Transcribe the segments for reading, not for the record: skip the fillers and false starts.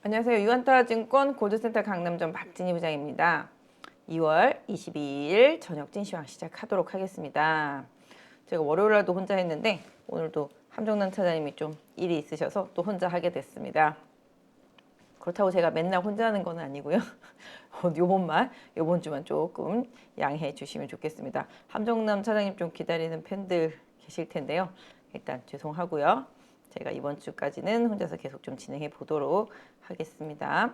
안녕하세요. 유한타증권 골드센터 강남점 박진희 부장입니다. 2월 22일 저녁 진시황 시작하도록 하겠습니다. 제가 월요일날도 혼자 했는데 오늘도 함정남 차장님이 좀 일이 있으셔서 또 혼자 하게 됐습니다. 그렇다고 제가 맨날 혼자 하는 건 아니고요. 요번 주만 조금 양해해 주시면 좋겠습니다. 함정남 차장님 좀 기다리는 팬들 계실 텐데요. 일단 죄송하고요. 제가 이번 주까지는 혼자서 계속 좀 진행해 보도록 하겠습니다.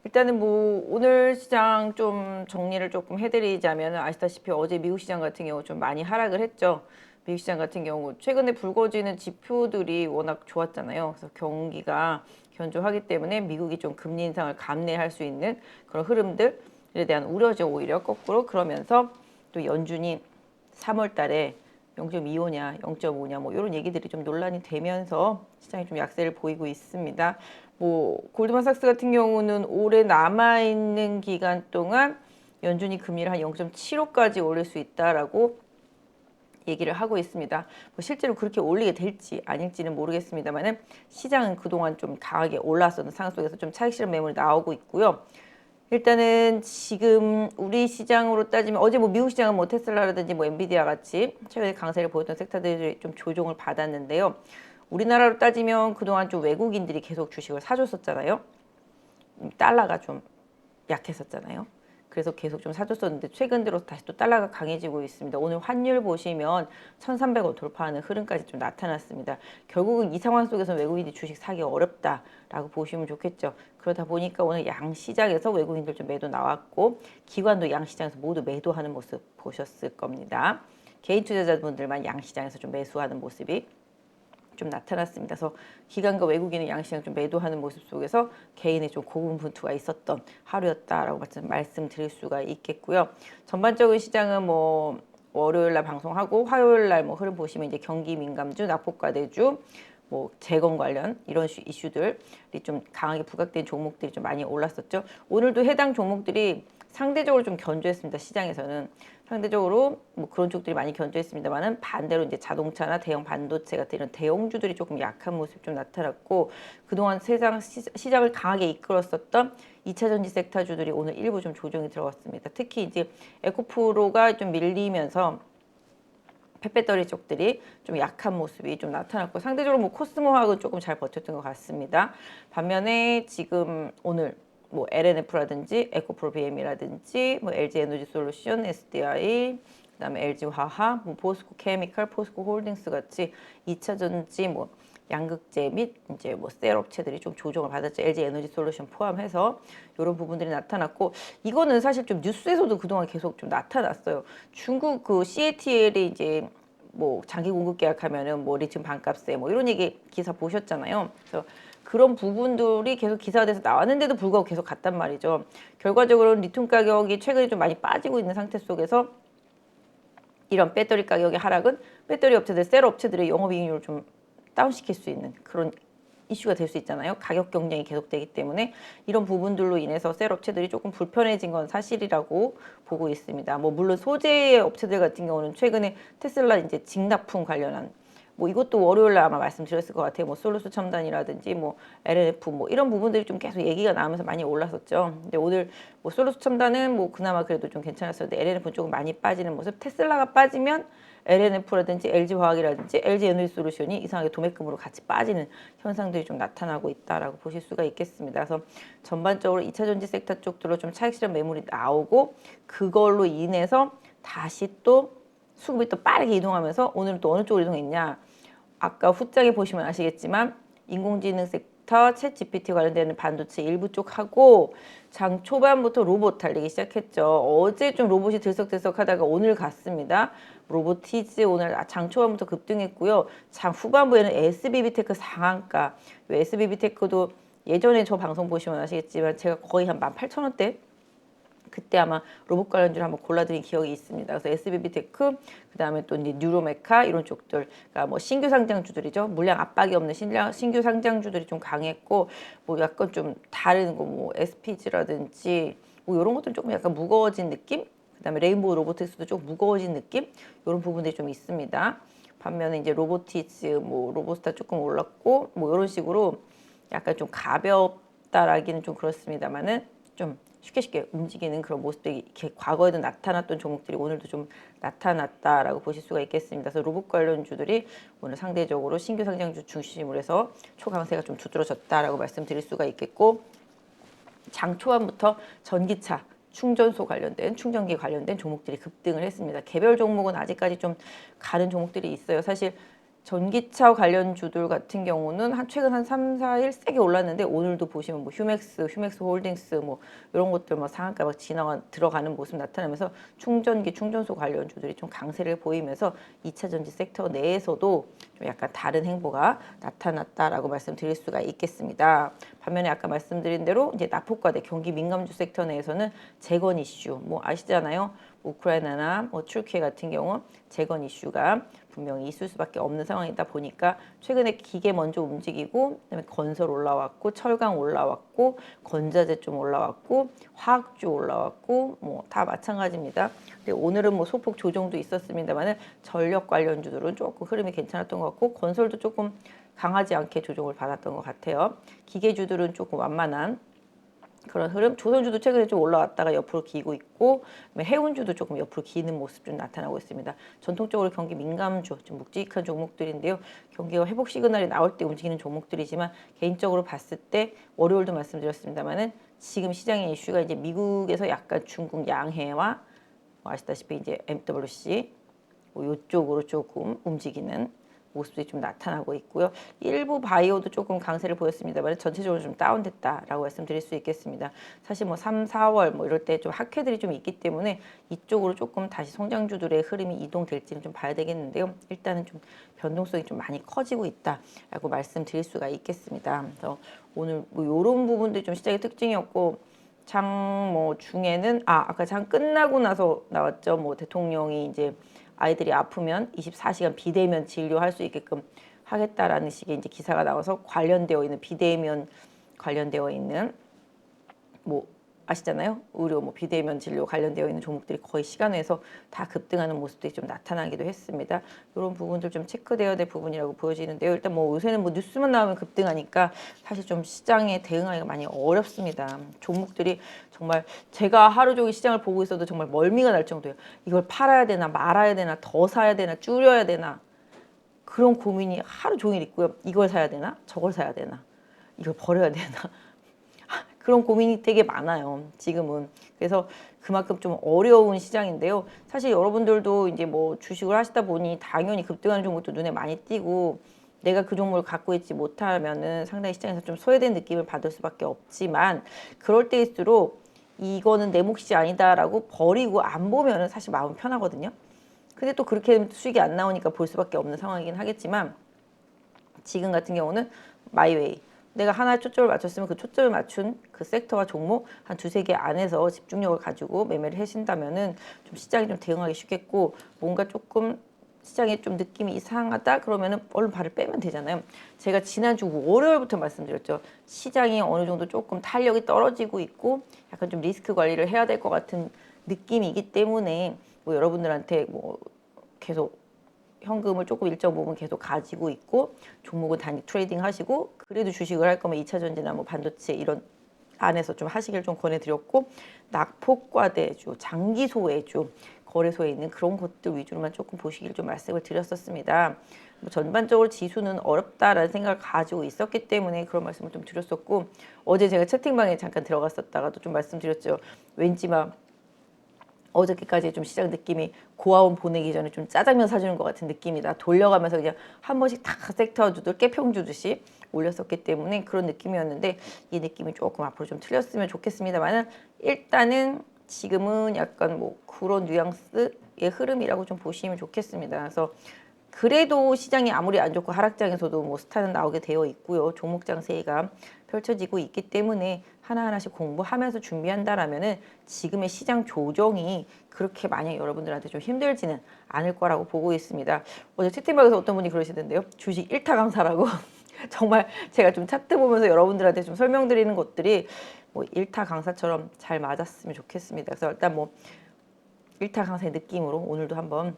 일단은 뭐 오늘 시장 좀 정리를 조금 해드리자면 아시다시피 어제 미국 시장 같은 경우 좀 많이 하락을 했죠. 미국 시장 같은 경우 최근에 불거지는 지표들이 워낙 좋았잖아요. 그래서 경기가 견조하기 때문에 미국이 좀 금리 인상을 감내할 수 있는 그런 흐름들에 대한 우려죠. 오히려 거꾸로 그러면서 또 연준이 3월 달에 0.25냐 0.5냐 뭐 이런 얘기들이 좀 논란이 되면서 시장이 좀 약세를 보이고 있습니다. 뭐 골드만삭스 같은 경우는 올해 남아있는 기간 동안 연준이 금리를 한 0.75까지 올릴 수 있다라고 얘기를 하고 있습니다. 뭐 실제로 그렇게 올리게 될지 아닐지는 모르겠습니다만은 시장은 그동안 좀 강하게 올랐었던 상황 속에서 좀 차익 실현 매물이 나오고 있고요. 일단은 지금 우리 시장으로 따지면 어제 뭐 미국 시장은 뭐 테슬라라든지 뭐 엔비디아 같이 최근에 강세를 보였던 섹터들이 좀 조정을 받았는데요. 우리나라로 따지면 그동안 좀 외국인들이 계속 주식을 사줬었잖아요. 달러가 좀 약했었잖아요. 그래서 계속 좀 사줬었는데 최근 들어서 다시 또 달러가 강해지고 있습니다. 오늘 환율 보시면 1,300원 돌파하는 흐름까지 좀 나타났습니다. 결국은 이 상황 속에서 외국인이 주식 사기 어렵다라고 보시면 좋겠죠. 그러다 보니까 오늘 양시장에서 외국인들 좀 매도 나왔고 기관도 양시장에서 모두 매도하는 모습 보셨을 겁니다. 개인 투자자분들만 양시장에서 좀 매수하는 모습이 좀 나타났습니다. 그래서 기관과 외국인의 양시장 좀 매도하는 모습 속에서 개인의 좀 고군분투가 있었던 하루였다라고 말씀드릴 수가 있겠고요. 전반적인 시장은 뭐 월요일 날 방송하고 화요일 날 뭐 흐름 보시면 이제 경기 민감주, 낙폭과대주, 뭐 재건 관련 이런 이슈들이 좀 강하게 부각된 종목들이 좀 많이 올랐었죠. 오늘도 해당 종목들이 상대적으로 좀 견조했습니다. 시장에서는 상대적으로 뭐 그런 쪽들이 많이 견조했습니다만은 반대로 이제 자동차나 대형 반도체 같은 이런 대형주들이 조금 약한 모습 좀 나타났고 그동안 세상 시장을 강하게 이끌었었던 2차 전지 섹터주들이 오늘 일부 좀 조정이 들어갔습니다. 특히 이제 에코프로가 좀 밀리면서 펫배터리 쪽들이 좀 약한 모습이 좀 나타났고 상대적으로 뭐 코스모학은 조금 잘 버텼던 것 같습니다. 반면에 지금 오늘 뭐 LNF라든지 에코프로 BM이라든지 뭐 LG 에너지 솔루션, SDI, 그다음에 LG 화학, 뭐 포스코 케미칼, 포스코 홀딩스 같이 2차 전지 뭐 양극재 및 이제 뭐 셀 업체들이 좀 조정을 받았죠. LG 에너지 솔루션 포함해서 이런 부분들이 나타났고 이거는 사실 좀 뉴스에서도 그동안 계속 좀 나타났어요. 중국 그 CATL이 이제 뭐 장기 공급 계약하면은 뭐 리튬 반값에 뭐 이런 얘기 기사 보셨잖아요. 그래서 그런 부분들이 계속 기사화돼서 나왔는데도 불구하고 계속 갔단 말이죠. 결과적으로는 리튬 가격이 최근에 좀 많이 빠지고 있는 상태 속에서 이런 배터리 가격의 하락은 배터리 업체들, 셀 업체들의 영업이익률을 좀 다운시킬 수 있는 그런 이슈가 될 수 있잖아요. 가격 경쟁이 계속되기 때문에 이런 부분들로 인해서 셀 업체들이 조금 불편해진 건 사실이라고 보고 있습니다. 뭐 물론 소재 업체들 같은 경우는 최근에 테슬라 이제 직납품 관련한 뭐 이것도 월요일 날 아마 말씀드렸을 것 같아요. 뭐 솔루스 첨단이라든지 뭐 LNF 뭐 이런 부분들이 좀 계속 얘기가 나오면서 많이 올랐었죠. 근데 오늘 뭐 솔루스 첨단은 뭐 그나마 그래도 좀 괜찮았었는데 LNF는 조금 많이 빠지는 모습. 테슬라가 빠지면 LNF라든지 LG화학이라든지 LG에너지솔루션이 이상하게 도매금으로 같이 빠지는 현상들이 좀 나타나고 있다라고 보실 수가 있겠습니다. 그래서 전반적으로 2차 전지 섹터 쪽들로 좀 차익 실현 매물이 나오고 그걸로 인해서 다시 또 수급이 또 빠르게 이동하면서 오늘은 또 어느 쪽으로 이동했냐. 아까 후짝에 보시면 아시겠지만 인공지능 섹터, 챗 GPT 관련되는 반도체 일부 쪽하고 장 초반부터 로봇 달리기 시작했죠. 어제 좀 로봇이 들썩들썩하다가 오늘 갔습니다. 로보티즈 오늘 장 초반부터 급등했고요. 장 후반부에는 SBB테크 상한가. SBB테크도 예전에 저 방송 보시면 아시겠지만 제가 거의 한 18,000원대 그때 아마 로봇 관련주를 한번 골라드린 기억이 있습니다. 그래서 SBB테크, 그 다음에 또 이제 뉴로메카 이런 쪽들, 그러니까 뭐 신규 상장주들이죠. 물량 압박이 없는 신규 상장주들이 좀 강했고, 뭐 약간 좀 다른 거, 뭐 SPG라든지 뭐 이런 것들은 조금 약간 무거워진 느낌. 그다음에 레인보우 로보틱스도 좀 무거워진 느낌. 이런 부분들이 좀 있습니다. 반면에 이제 로보티즈, 뭐 로보스타 조금 올랐고, 뭐 이런 식으로 약간 좀 어렵다라기는 좀 그렇습니다만은 좀 쉽게 움직이는 그런 모습들이 이렇게 과거에도 나타났던 종목들이 오늘도 좀 나타났다라고 보실 수가 있겠습니다. 그래서 로봇 관련주들이 오늘 상대적으로 신규 상장주 중심으로 해서 초강세가 좀 두드러졌다라고 말씀드릴 수가 있겠고, 장 초반부터 전기차, 충전소 관련된, 충전기 관련된 종목들이 급등을 했습니다. 개별 종목은 아직까지 좀 가는 종목들이 있어요. 사실 전기차 관련주들 같은 경우는 최근 한 3, 4일 세게 올랐는데, 오늘도 보시면 뭐 휴맥스 홀딩스 뭐 이런 것들 뭐 상한가 막 들어가는 모습 나타나면서 충전기, 충전소 관련주들이 좀 강세를 보이면서 2차 전지 섹터 내에서도 좀 약간 다른 행보가 나타났다라고 말씀드릴 수가 있겠습니다. 반면에 아까 말씀드린 대로 이제 낙폭과대 경기 민감주 섹터 내에서는 재건 이슈 뭐 아시잖아요. 우크라이나나 뭐 튀르키예 같은 경우 재건 이슈가 분명히 있을 수밖에 없는 상황이다 보니까 최근에 기계 먼저 움직이고, 그다음에 건설 올라왔고, 철강 올라왔고, 건자재 좀 올라왔고, 화학주 올라왔고, 뭐 다 마찬가지입니다. 근데 오늘은 뭐 소폭 조정도 있었습니다만은 전력 관련주들은 조금 흐름이 괜찮았던 것 같고, 건설도 조금 강하지 않게 조정을 받았던 것 같아요. 기계주들은 조금 완만한 그런 흐름. 조선주도 최근에 좀 올라왔다가 옆으로 기고 있고, 해운주도 조금 옆으로 기는 모습 좀 나타나고 있습니다. 전통적으로 경기 민감주, 좀 묵직한 종목들인데요. 경기가 회복 시그널이 나올 때 움직이는 종목들이지만, 개인적으로 봤을 때 월요일도 말씀드렸습니다만은 지금 시장의 이슈가 이제 미국에서 약간 중국 양해와 뭐 아시다시피 이제 MWC 뭐 이쪽으로 조금 움직이는 모습이 좀 나타나고 있고요. 일부 바이오도 조금 강세를 보였습니다만 전체적으로 좀 다운됐다라고 말씀드릴 수 있겠습니다. 사실 뭐 3, 4월 뭐 이럴 때 좀 학회들이 좀 있기 때문에 이쪽으로 조금 다시 성장주들의 흐름이 이동될지는 좀 봐야 되겠는데요. 일단은 좀 변동성이 좀 많이 커지고 있다라고 말씀드릴 수가 있겠습니다. 그래서 오늘 뭐 이런 부분들이 좀 시장의 특징이었고, 장 뭐 중에는 아까 장 끝나고 나서 나왔죠. 뭐 대통령이 이제 아이들이 아프면 24시간 비대면 진료할 수 있게끔 하겠다라는 식의 이제 기사가 나와서 관련되어 있는 비대면 관련되어 있는 뭐 아시잖아요. 의료 뭐 비대면 진료 관련되어 있는 종목들이 거의 시간에서 다 급등하는 모습들이 좀 나타나기도 했습니다. 이런 부분들 좀 체크되어야 될 부분이라고 보여지는데요. 일단 뭐 요새는 뭐 뉴스만 나오면 급등하니까 사실 좀 시장에 대응하기가 많이 어렵습니다. 종목들이 정말 제가 하루 종일 시장을 보고 있어도 정말 멀미가 날 정도예요. 이걸 팔아야 되나 말아야 되나 더 사야 되나 줄여야 되나 그런 고민이 하루 종일 있고요. 이걸 사야 되나 저걸 사야 되나 이걸 버려야 되나 그런 고민이 되게 많아요, 지금은. 그래서 그만큼 좀 어려운 시장인데요. 사실 여러분들도 이제 뭐 주식을 하시다 보니 당연히 급등하는 종목도 눈에 많이 띄고, 내가 그 종목을 갖고 있지 못하면은 상당히 시장에서 좀 소외된 느낌을 받을 수밖에 없지만, 그럴 때일수록 이거는 내 몫이 아니다라고 버리고 안 보면은 사실 마음 편하거든요. 근데 또 그렇게 수익이 안 나오니까 볼 수밖에 없는 상황이긴 하겠지만, 지금 같은 경우는 마이웨이. 내가 하나에 초점을 맞췄으면 그 초점을 맞춘 그 섹터와 종목 한 두세 개 안에서 집중력을 가지고 매매를 하신다면은 좀 시장이 좀 대응하기 쉽겠고, 뭔가 조금 시장에 좀 느낌이 이상하다 그러면은 얼른 발을 빼면 되잖아요. 제가 지난주 월요일부터 말씀드렸죠. 시장이 어느 정도 조금 탄력이 떨어지고 있고 약간 좀 리스크 관리를 해야 될 것 같은 느낌이기 때문에 뭐 여러분들한테 뭐 계속 현금을 조금 일정 부분 계속 가지고 있고 종목은 단기 트레이딩 하시고, 그래도 주식을 할 거면 2차 전지나 뭐 반도체 이런 안에서 좀 하시길 좀 권해드렸고, 낙폭과대주, 장기 소외주, 거래소에 있는 그런 것들 위주로만 조금 보시길 좀 말씀을 드렸었습니다. 뭐 전반적으로 지수는 어렵다라는 생각을 가지고 있었기 때문에 그런 말씀을 좀 드렸었고, 어제 제가 채팅방에 잠깐 들어갔었다가도 좀 말씀드렸죠. 왠지 막 어저께까지 좀 시장 느낌이 고아원 보내기 전에 좀 짜장면 사주는 것 같은 느낌이다. 돌려가면서 그냥 한 번씩 다 섹터 주들 깨평 주듯이 올렸었기 때문에 그런 느낌이었는데, 이 느낌이 조금 앞으로 좀 틀렸으면 좋겠습니다만은 일단은 지금은 약간 뭐 그런 뉘앙스의 흐름이라고 좀 보시면 좋겠습니다. 그래서 그래도 시장이 아무리 안 좋고 하락장에서도 뭐 스타는 나오게 되어 있고요. 종목 장세가 펼쳐지고 있기 때문에 하나하나씩 공부하면서 준비한다라면은 지금의 시장 조정이 그렇게 만약 여러분들한테 좀 힘들지는 않을 거라고 보고 있습니다. 어제 채팅방에서 어떤 분이 그러시던데요. 주식 일타 강사라고. 정말 제가 좀 차트 보면서 여러분들한테 좀 설명드리는 것들이 뭐 일타 강사처럼 잘 맞았으면 좋겠습니다. 그래서 일단 뭐 일타 강사의 느낌으로 오늘도 한번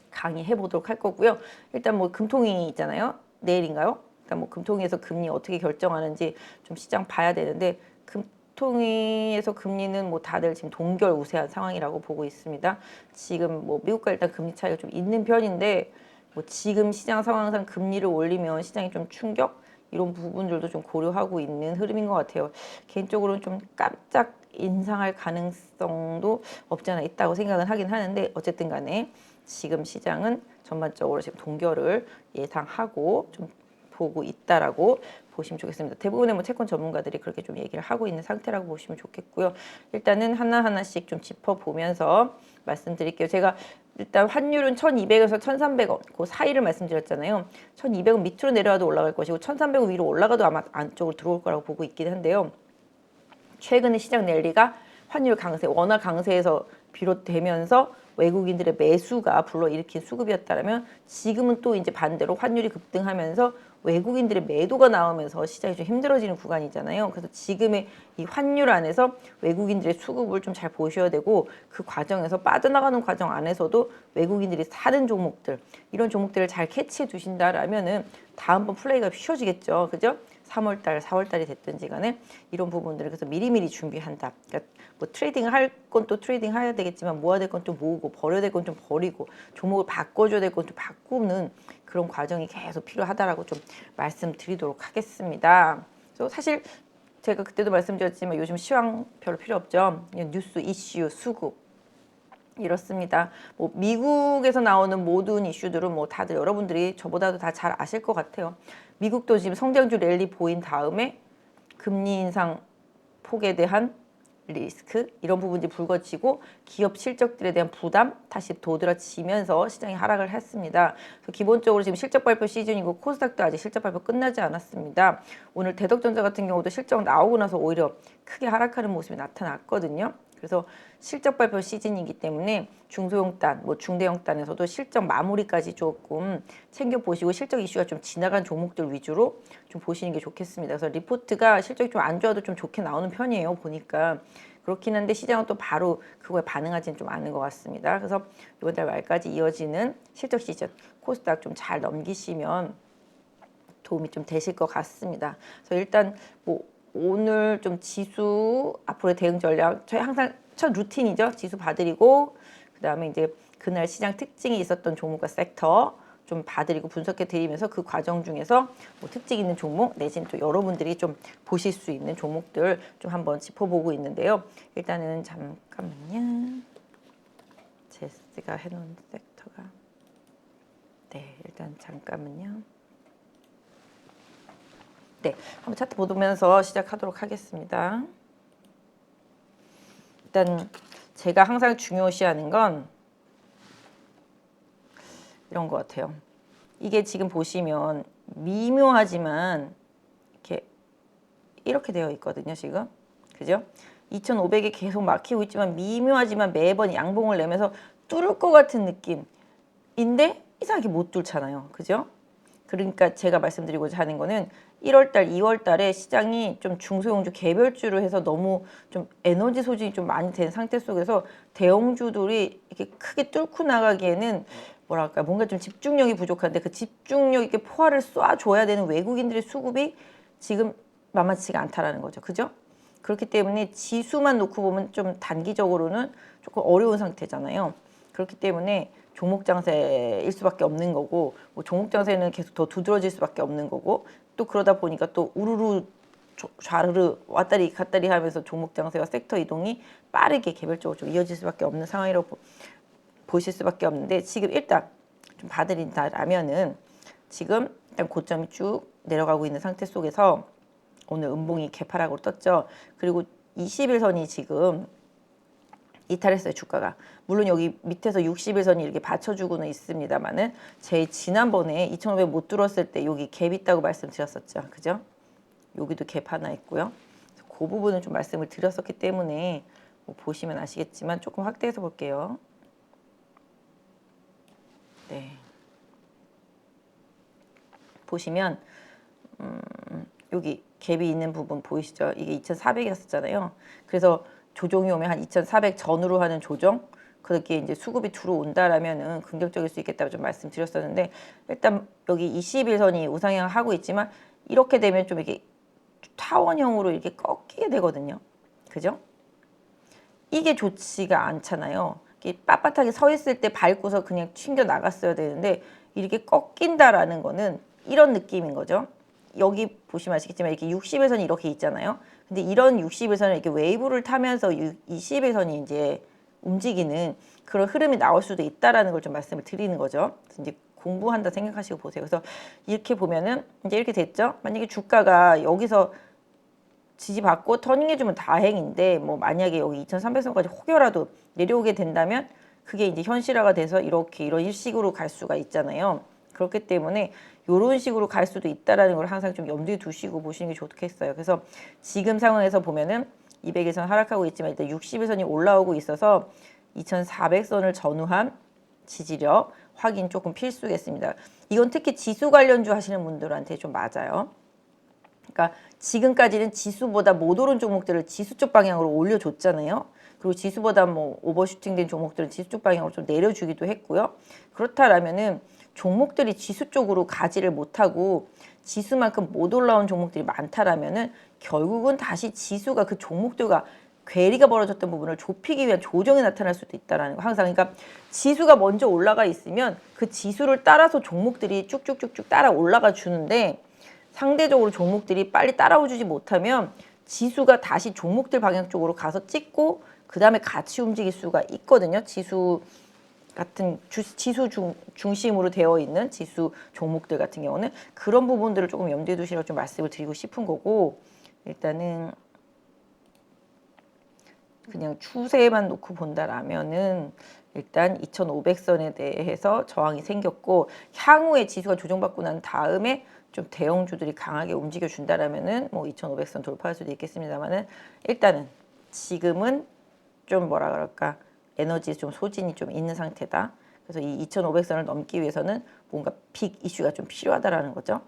강의해 보도록 할 거고요. 일단 뭐 금통이 있잖아요. 내일인가요? 일단 뭐 금통위에서 금리 어떻게 결정하는지 좀 시장 봐야 되는데 금통위에서 금리는 뭐 다들 지금 동결 우세한 상황이라고 보고 있습니다. 지금 뭐 미국과 일단 금리 차이가 좀 있는 편인데 뭐 지금 시장 상황상 금리를 올리면 시장이 좀 충격 이런 부분들도 좀 고려하고 있는 흐름인 것 같아요. 개인적으로는 좀 깜짝 인상할 가능성도 없지 않아 있다고 생각은 하긴 하는데 어쨌든 간에 지금 시장은 전반적으로 지금 동결을 예상하고 좀 보고 있다라고 보시면 좋겠습니다. 대부분의 뭐 채권 전문가들이 그렇게 좀 얘기를 하고 있는 상태라고 보시면 좋겠고요. 일단은 하나하나씩 좀 짚어보면서 말씀드릴게요. 제가 일단 환율은 1200에서 1300원 그 사이를 말씀드렸잖아요. 1200원 밑으로 내려와도 올라갈 것이고 1300원 위로 올라가도 아마 안쪽으로 들어올 거라고 보고 있긴 한데요. 최근에 시장 랠리가 환율 강세, 원화 강세에서 비롯되면서 외국인들의 매수가 불러일으킨 수급이었다면 지금은 또 이제 반대로 환율이 급등하면서 외국인들의 매도가 나오면서 시장이 좀 힘들어지는 구간이잖아요. 그래서 지금의 이 환율 안에서 외국인들의 수급을 좀 잘 보셔야 되고 그 과정에서 빠져나가는 과정 안에서도 외국인들이 사는 종목들 이런 종목들을 잘 캐치해 두신다라면은 다음번 플레이가 쉬워지겠죠. 그죠? 3월달, 4월달이 됐든지 간에 이런 부분들을 그래서 미리미리 준비한다. 그러니까 뭐 트레이딩 할 건 또 트레이딩 해야 되겠지만 모아야 될 건 좀 모으고 버려야 될 건 좀 버리고 종목을 바꿔줘야 될 건 좀 바꾸는 그런 과정이 계속 필요하다라고 좀 말씀드리도록 하겠습니다. 그래서 사실 제가 그때도 말씀드렸지만 요즘 시황 별로 필요 없죠. 뉴스, 이슈, 수급 이렇습니다. 뭐 미국에서 나오는 모든 이슈들은 뭐 다들 여러분들이 저보다도 다 잘 아실 것 같아요. 미국도 지금 성장주 랠리 보인 다음에 금리 인상 폭에 대한 리스크 이런 부분들이 불거지고 기업 실적들에 대한 부담 다시 도드라지면서 시장이 하락을 했습니다. 그래서 기본적으로 지금 실적 발표 시즌이고 코스닥도 아직 실적 발표 끝나지 않았습니다. 오늘 대덕전자 같은 경우도 실적 나오고 나서 오히려 크게 하락하는 모습이 나타났거든요. 그래서 실적 발표 시즌이기 때문에 중소형단, 뭐 중대형단에서도 실적 마무리까지 조금 챙겨보시고 실적 이슈가 좀 지나간 종목들 위주로 좀 보시는 게 좋겠습니다. 그래서 리포트가 실적이 좀 안 좋아도 좀 좋게 나오는 편이에요. 보니까. 그렇긴 한데 시장은 또 바로 그거에 반응하지는 좀 않은 것 같습니다. 그래서 이번 달 말까지 이어지는 실적 시즌 코스닥 좀 잘 넘기시면 도움이 좀 되실 것 같습니다. 그래서 일단 뭐 오늘 좀 지수 앞으로의 대응 전략 저희 항상 첫 루틴이죠. 지수 봐드리고 그다음에 이제 그날 시장 특징이 있었던 종목과 섹터 좀 봐드리고 분석해 드리면서 그 과정 중에서 뭐 특징 있는 종목 내지는 또 여러분들이 좀 보실 수 있는 종목들 좀 한번 짚어보고 있는데요. 일단은 잠깐만요. 제가 해놓은 섹터가 네 일단 잠깐만요. 네, 한번 차트 보면서 시작하도록 하겠습니다. 일단 제가 항상 중요시하는 건 이런 것 같아요. 이게 지금 보시면 미묘하지만 이렇게 되어 있거든요. 지금 그죠? 2,500에 계속 막히고 있지만 미묘하지만 매번 양봉을 내면서 뚫을 것 같은 느낌인데 이상하게 못 뚫잖아요. 그죠? 그러니까 제가 말씀드리고자 하는 거는 1월달, 2월달에 시장이 좀 중소형주 개별주로 해서 너무 좀 에너지 소진이 좀 많이 된 상태 속에서 대형주들이 이렇게 크게 뚫고 나가기에는 뭐랄까 뭔가 좀 집중력이 부족한데 그 집중력 있게 포화를 쏴줘야 되는 외국인들의 수급이 지금 만만치가 않다라는 거죠. 그죠? 그렇기 때문에 지수만 놓고 보면 좀 단기적으로는 조금 어려운 상태잖아요. 그렇기 때문에 종목 장세일 수밖에 없는 거고 뭐 종목 장세는 계속 더 두드러질 수밖에 없는 거고 또 그러다 보니까 또 우르르 좌르르 왔다리 갔다리 하면서 종목 장세와 섹터 이동이 빠르게 개별적으로 좀 이어질 수밖에 없는 상황이라고 보실 수밖에 없는데 지금 일단 좀 봐드린다라면은 지금 일단 고점이 쭉 내려가고 있는 상태 속에서 오늘 음봉이 개파락으로 떴죠. 그리고 21선이 지금 이탈했어요. 주가가. 물론 여기 밑에서 60일선이 이렇게 받쳐주고는 있습니다만은 제 지난번에 2,500 못 들었을 때 여기 갭 있다고 말씀드렸었죠. 그죠? 여기도 갭 하나 있고요. 그 부분은 좀 말씀을 드렸었기 때문에 뭐 보시면 아시겠지만 조금 확대해서 볼게요. 네. 보시면 여기 갭이 있는 부분 보이시죠? 이게 2,400이었잖아요. 그래서 조정이 오면 한 2,400 전후로 하는 조정 그렇게 이제 수급이 들어온다라면은 긍정적일 수 있겠다고 좀 말씀드렸었는데, 일단 여기 21선이 우상향 하고 있지만 이렇게 되면 좀 이렇게 타원형으로 이렇게 꺾이게 되거든요. 그죠? 이게 좋지가 않잖아요. 이렇게 빳빳하게 서 있을 때 밟고서 그냥 튕겨 나갔어야 되는데 이렇게 꺾인다라는 거는 이런 느낌인 거죠. 여기 보시면 아시겠지만 이렇게 60일선이 이렇게 있잖아요. 근데 이런 60일선을 이렇게 웨이브를 타면서 20일선이 이제 움직이는 그런 흐름이 나올 수도 있다라는 걸 좀 말씀을 드리는 거죠. 그래서 이제 공부한다 생각하시고 보세요. 그래서 이렇게 보면은 이제 이렇게 됐죠. 만약에 주가가 여기서 지지받고 터닝해주면 다행인데, 뭐 만약에 여기 2300선까지 혹여라도 내려오게 된다면 그게 이제 현실화가 돼서 이렇게 이런 식으로 갈 수가 있잖아요. 그렇기 때문에 이런 식으로 갈 수도 있다라는 걸 항상 좀 염두에 두시고 보시는 게 좋겠어요. 그래서 지금 상황에서 보면은 200일선 하락하고 있지만 일단 60일선이 올라오고 있어서 2400선을 전후한 지지력 확인 조금 필수겠습니다. 이건 특히 지수 관련주 하시는 분들한테 좀 맞아요. 그러니까 지금까지는 지수보다 못 오른 종목들을 지수 쪽 방향으로 올려줬잖아요. 그리고 지수보다 뭐 오버슈팅된 종목들은 지수 쪽 방향으로 좀 내려주기도 했고요. 그렇다라면은 종목들이 지수 쪽으로 가지를 못하고 지수만큼 못 올라온 종목들이 많다라면은 결국은 다시 지수가 그 종목들과 괴리가 벌어졌던 부분을 좁히기 위한 조정이 나타날 수도 있다라는 거. 항상 그러니까 지수가 먼저 올라가 있으면 그 지수를 따라서 종목들이 쭉쭉쭉쭉 따라 올라가 주는데, 상대적으로 종목들이 빨리 따라오지 못하면 지수가 다시 종목들 방향 쪽으로 가서 찍고 그 다음에 같이 움직일 수가 있거든요. 지수 같은 지수 중심으로 되어 있는 지수 종목들 같은 경우는 그런 부분들을 조금 염두에 두시라고 좀 말씀을 드리고 싶은 거고, 일단은 그냥 추세만 놓고 본다라면은 일단 2500선에 대해서 저항이 생겼고, 향후에 지수가 조정받고 난 다음에 좀 대형주들이 강하게 움직여 준다라면은 뭐 2500선 돌파할 수도 있겠습니다만은, 일단은 지금은 좀 뭐라 그럴까, 에너지에 좀 소진이 좀 있는 상태다. 그래서 이 2500선을 넘기 위해서는 뭔가 빅 이슈가 좀 필요하다라는 거죠.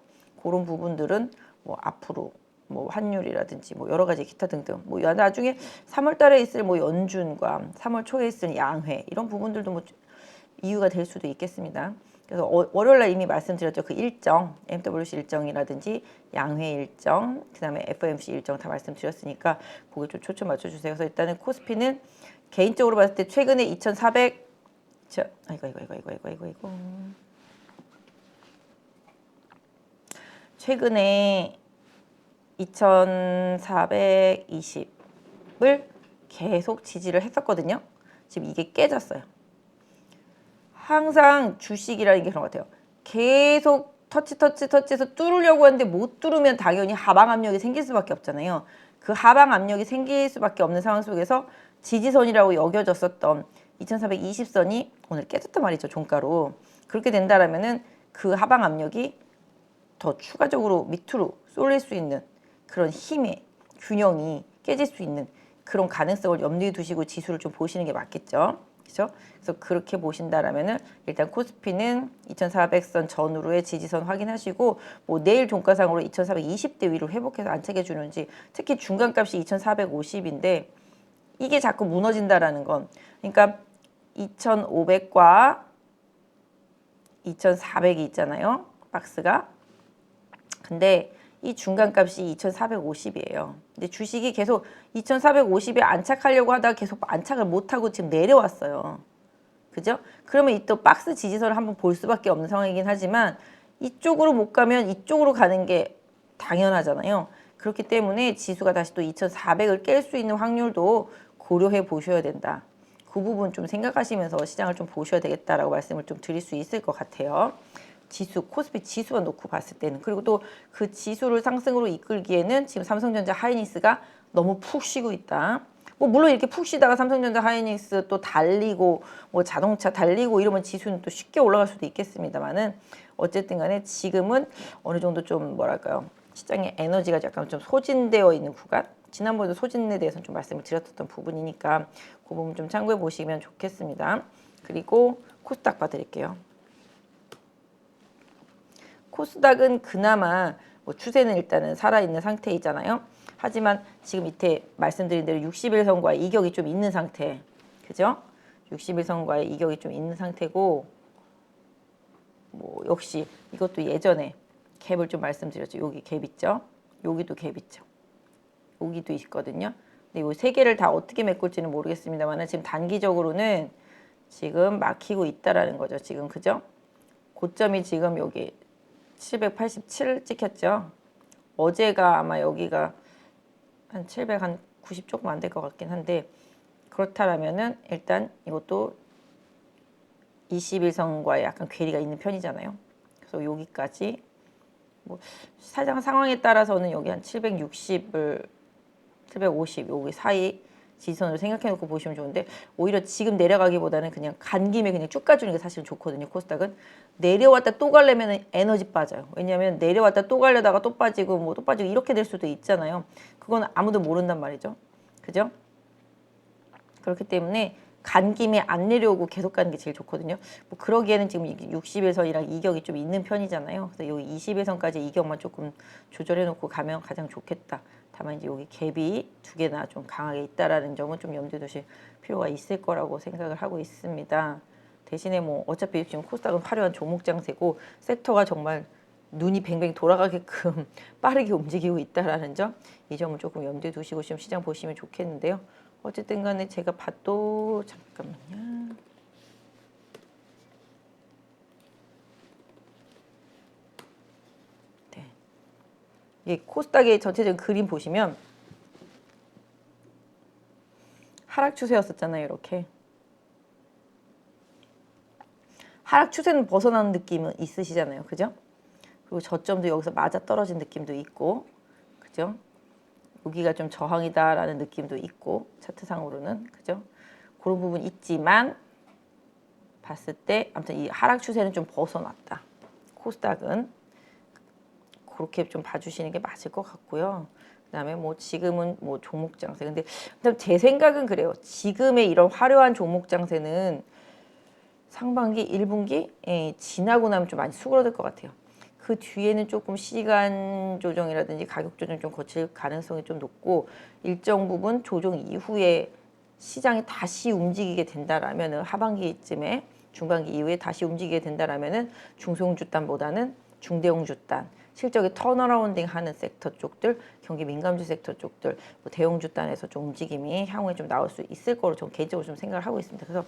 그런 부분들은 뭐 앞으로 뭐 환율이라든지 뭐 여러 가지 기타 등등, 뭐 나중에 3월 달에 있을 뭐 연준과 3월 초에 있을 양회, 이런 부분들도 뭐 이유가 될 수도 있겠습니다. 그래서 월요일 날 이미 말씀드렸죠. 그 일정, MWC 일정이라든지 양회 일정, 그다음에 FOMC 일정 다 말씀드렸으니까 거기에 좀 초점 맞춰주세요. 그래서 일단은 코스피는 개인적으로 봤을 때 최근에 2400, 이거. 최근에 2420을 계속 지지를 했었거든요. 지금 이게 깨졌어요. 항상 주식이라는 게 그런 것 같아요. 계속 터치해서 뚫으려고 하는데 못 뚫으면 당연히 하방 압력이 생길 수밖에 없잖아요. 그 하방 압력이 생길 수밖에 없는 상황 속에서 지지선이라고 여겨졌었던 2420선이 오늘 깨졌단 말이죠. 종가로. 그렇게 된다라면은 그 하방 압력이 더 추가적으로 밑으로 쏠릴 수 있는 그런 힘의 균형이 깨질 수 있는 그런 가능성을 염두에 두시고 지수를 좀 보시는 게 맞겠죠. 그렇죠? 그래서 그렇게 보신다라면은 일단 코스피는 2400선 전후로의 지지선 확인하시고, 뭐 내일 종가상으로 2420대 위로 회복해서 안착해 주는지, 특히 중간값이 2450인데 이게 자꾸 무너진다라는 건, 그러니까 2500과 2400이 있잖아요. 박스가. 근데 이 중간값이 2450이에요. 근데 주식이 계속 2450에 안착하려고 하다가 계속 안착을 못하고 지금 내려왔어요. 그죠? 그러면 이 또 박스 지지선을 한번 볼 수밖에 없는 상황이긴 하지만, 이쪽으로 못 가면 이쪽으로 가는 게 당연하잖아요. 그렇기 때문에 지수가 다시 또 2400을 깰 수 있는 확률도 고려해 보셔야 된다. 그 부분 좀 생각하시면서 시장을 좀 보셔야 되겠다라고 말씀을 좀 드릴 수 있을 것 같아요. 지수, 코스피 지수만 놓고 봤을 때는. 그리고 또 그 지수를 상승으로 이끌기에는 지금 삼성전자 하이닉스가 너무 푹 쉬고 있다. 뭐 물론 이렇게 푹 쉬다가 삼성전자 하이닉스 또 달리고 뭐 자동차 달리고 이러면 지수는 또 쉽게 올라갈 수도 있겠습니다만은, 어쨌든 간에 지금은 어느 정도 좀 뭐랄까요, 시장의 에너지가 약간 좀 소진되어 있는 구간, 지난번에도 소진에 대해서 좀 말씀을 드렸던 부분이니까 그 부분 좀 참고해 보시면 좋겠습니다. 그리고 코스닥 봐드릴게요. 코스닥은 그나마 뭐 추세는 일단은 살아있는 상태이잖아요. 하지만 지금 밑에 말씀드린 대로 60일선과 이격이 좀 있는 상태. 그죠? 60일선과의 이격이 좀 있는 상태고, 뭐 역시 이것도 예전에 갭을 좀 말씀드렸죠. 여기 갭 있죠. 여기도 갭 있죠. 여기도 있거든요. 근데 이 세 개를 다 어떻게 메꿀지는 모르겠습니다만 지금 단기적으로는 지금 막히고 있다라는 거죠. 지금 그죠? 고점이 지금 여기 787 찍혔죠. 어제가 아마 여기가 한 790 조금 안 될 것 같긴 한데, 그렇다라면은 일단 이것도 21선과의 약간 괴리가 있는 편이잖아요. 그래서 여기까지 뭐 사장 상황에 따라서는 여기 한 760을 750 여기 사이 지지선으로 생각해 놓고 보시면 좋은데, 오히려 지금 내려가기보다는 그냥 간 김에 그냥 쭉 가주는 게 사실 좋거든요. 코스닥은 내려왔다 또 가려면 에너지 빠져요. 왜냐하면 내려왔다 또 가려다가 또 빠지고 뭐 또 빠지고 이렇게 될 수도 있잖아요. 그건 아무도 모른단 말이죠. 그죠? 그렇기 때문에 간 김에 안 내려오고 계속 가는 게 제일 좋거든요. 뭐 그러기에는 지금 60일선이랑 이격이 좀 있는 편이잖아요. 그래서 여기 20일선까지 이격만 조금 조절해 놓고 가면 가장 좋겠다. 다만 이제 여기 갭이 두 개나 좀 강하게 있다라는 점은 좀 염두에 두실 필요가 있을 거라고 생각을 하고 있습니다. 대신에 뭐 어차피 지금 코스닥은 화려한 종목 장세고 섹터가 정말 눈이 뱅뱅 돌아가게끔 빠르게 움직이고 있다라는 점, 이 점을 조금 염두에 두시고 좀 시장 보시면 좋겠는데요. 어쨌든 간에 제가 봐도 잠깐만요. 네. 이 코스닥의 전체적인 그림 보시면 하락 추세였었잖아요. 이렇게. 하락 추세는 벗어나는 느낌은 있으시잖아요. 그죠? 그리고 저점도 여기서 맞아 떨어진 느낌도 있고, 그죠? 여기가 좀 저항이다라는 느낌도 있고, 차트상으로는, 그죠? 그런 부분 있지만 봤을 때 아무튼 이 하락 추세는 좀 벗어났다. 코스닥은 그렇게 좀 봐주시는 게 맞을 것 같고요. 그다음에 뭐 지금은 뭐 종목 장세. 근데 제 생각은 그래요. 지금의 이런 화려한 종목 장세는 상반기 1분기 지나고 나면 좀 많이 수그러들 것 같아요. 그 뒤에는 조금 시간 조정이라든지 가격 조정 좀 거칠 가능성이 좀 높고, 일정 부분 조정 이후에 시장이 다시 움직이게 된다라면은 하반기쯤에 중반기 이후에 다시 움직이게 된다라면은 중소형주단보다는 중대형주단, 실적이 턴어라운딩 하는 섹터 쪽들, 경기 민감주 섹터 쪽들, 뭐 대형주단에서 좀 움직임이 향후에 좀 나올 수 있을 거로 좀 개인적으로 좀 생각을 하고 있습니다. 그래서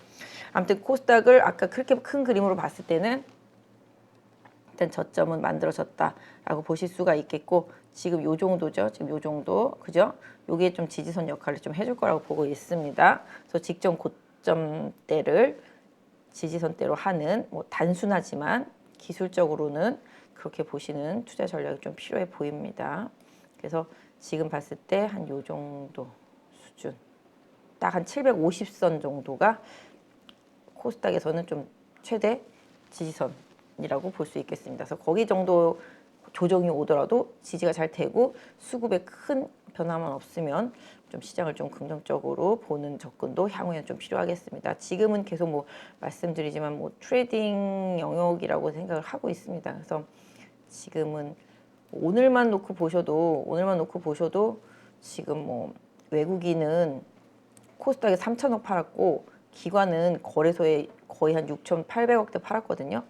아무튼 코스닥을 아까 그렇게 큰 그림으로 봤을 때는 일단 저점은 만들어졌다라고 보실 수가 있겠고, 지금 요 정도죠. 지금 요 정도, 그죠? 요게 좀 지지선 역할을 좀 해줄 거라고 보고 있습니다. 그래서 직전 고점대를 지지선대로 하는, 뭐 단순하지만 기술적으로는 그렇게 보시는 투자 전략이 좀 필요해 보입니다. 그래서 지금 봤을 때 한 요 정도 수준, 딱 한 750선 정도가 코스닥에서는 좀 최대 지지선이라고 볼 수 있겠습니다. 그래서 거기 정도 조정이 오더라도 지지가 잘 되고 수급에 큰 변화만 없으면 좀 시장을 좀 긍정적으로 보는 접근도 향후에는 좀 필요하겠습니다. 지금은 계속 뭐 말씀드리지만 뭐 트레이딩 영역이라고 생각을 하고 있습니다. 그래서 지금은 오늘만 놓고 보셔도 지금 뭐 외국인은 코스닥에 3천억 팔았고 기관은 거래소에 거의 한 6,800억대 팔았거든요.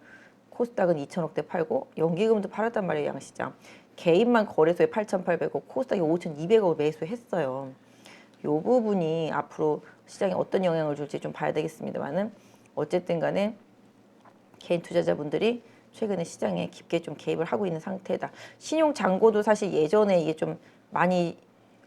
코스닥은 2천억대 팔고 연기금도 팔았단 말이에요. 양시장. 개인만 거래소에 8,800억, 코스닥에 5,200억 매수했어요. 이 부분이 앞으로 시장에 어떤 영향을 줄지 좀 봐야 되겠습니다만은, 어쨌든 간에 개인 투자자분들이 최근에 시장에 깊게 좀 개입을 하고 있는 상태다. 신용 잔고도 사실 예전에 이게 좀 많이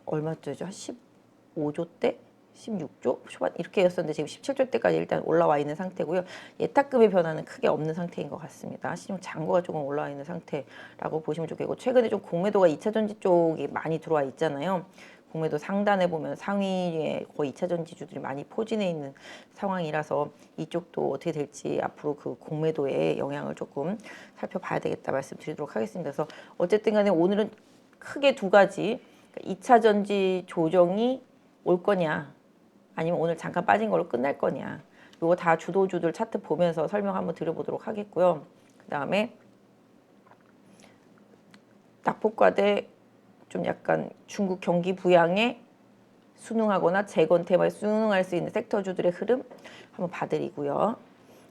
얼마쯤이죠? 한 15조대? 16조 초반 이렇게였었는데 지금 17조대까지 일단 올라와 있는 상태고요. 예탁금의 변화는 크게 없는 상태인 것 같습니다. 신용 잔고가 조금 올라와 있는 상태라고 보시면 좋겠고, 최근에 좀 공매도가 2차전지 쪽이 많이 들어와 있잖아요. 공매도 상단에 보면 상위에 거의 2차전지주들이 많이 포진해 있는 상황이라서 이쪽도 어떻게 될지 앞으로 그 공매도의 영향을 조금 살펴봐야 되겠다 말씀드리도록 하겠습니다. 그래서 어쨌든 간에 오늘은 크게 두 가지, 2차전지 조정이 올 거냐 아니면 오늘 잠깐 빠진 걸로 끝날 거냐, 이거 다 주도주들 차트 보면서 설명 한번 드려보도록 하겠고요. 그 다음에 낙폭과대 좀 약간 중국 경기 부양에 순응하거나 재건 테마에 순응할 수 있는 섹터주들의 흐름 한번 봐드리고요.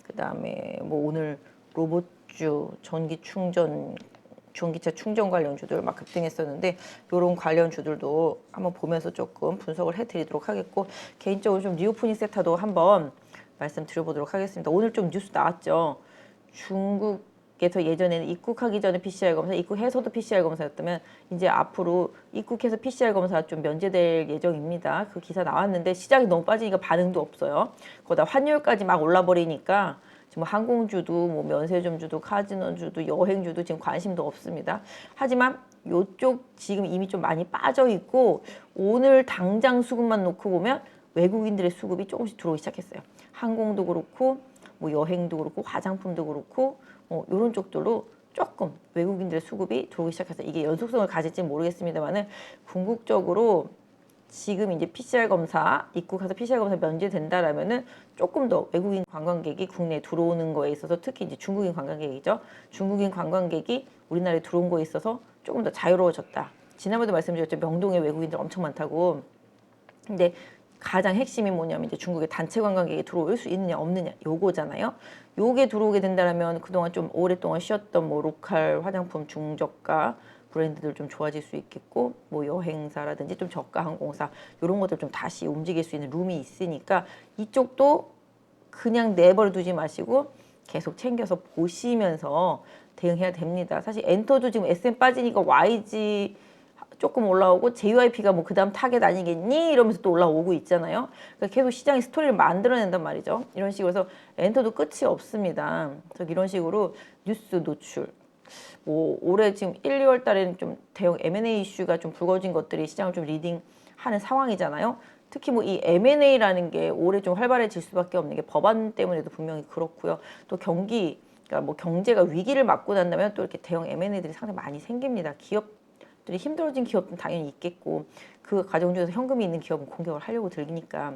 그 다음에 뭐 오늘 로봇주, 전기차 충전 관련주들 막 급등했었는데 이런 관련주들도 한번 보면서 조금 분석을 해드리도록 하겠고, 개인적으로 좀 리오프닝 섹터도 한번 말씀드려보도록 하겠습니다. 오늘 좀 뉴스 나왔죠. 중국에서 예전에는 입국하기 전에 PCR 검사, 입국해서도 PCR 검사였다면 이제 앞으로 입국해서 PCR 검사 좀 면제될 예정입니다. 그 기사 나왔는데 시장이 너무 빠지니까 반응도 없어요. 거기다 환율까지 막 올라버리니까 지금 항공주도 뭐 면세점주도 카지노주도 여행주도 지금 관심도 없습니다. 하지만 요쪽 지금 이미 좀 많이 빠져 있고, 오늘 당장 수급만 놓고 보면 외국인들의 수급이 조금씩 들어오기 시작했어요. 항공도 그렇고 뭐 여행도 그렇고 화장품도 그렇고 이런 쪽들로 조금 외국인들의 수급이 들어오기 시작해서 이게 연속성을 가질지 모르겠습니다만은 궁극적으로 지금 이제 PCR 검사, 입국해서 PCR 검사 면제된다라면은 조금 더 외국인 관광객이 국내에 들어오는 거에 있어서, 특히 이제 중국인 관광객이죠. 중국인 관광객이 우리나라에 들어온 거에 있어서 조금 더 자유로워졌다. 지난번에도 말씀드렸죠. 명동에 외국인들 엄청 많다고. 근데 가장 핵심이 뭐냐면 이제 중국의 단체 관광객이 들어올 수 있느냐 없느냐 요거잖아요. 요게 들어오게 된다면 그동안 좀 오랫동안 쉬었던 뭐 로컬 화장품 중저가 브랜드들 좀 좋아질 수 있겠고, 뭐 여행사라든지 좀 저가 항공사 이런 것들 좀 다시 움직일 수 있는 룸이 있으니까 이쪽도 그냥 내버려 두지 마시고 계속 챙겨서 보시면서 대응해야 됩니다. 사실 엔터도 지금 SM 빠지니까 YG 조금 올라오고 JYP가 뭐 그 다음 타겟 아니겠니? 이러면서 또 올라오고 있잖아요. 그러니까 계속 시장이 스토리를 만들어낸단 말이죠. 이런 식으로 해서 엔터도 끝이 없습니다. 그래서 이런 식으로 뉴스 노출, 뭐 올해 지금 1, 2월 달에는 좀 대형 M&A 이슈가 좀 불거진 것들이 시장을 좀 리딩하는 상황이잖아요. 특히 뭐 이 M&A라는 게 올해 좀 활발해질 수밖에 없는 게 법안 때문에도 분명히 그렇고요. 또 그러니까 뭐 경제가 위기를 맞고 난다면 또 이렇게 대형 M&A들이 상당히 많이 생깁니다. 기업들이 힘들어진 기업은 당연히 있겠고, 그 과정 중에서 현금이 있는 기업은 공격을 하려고 들기니까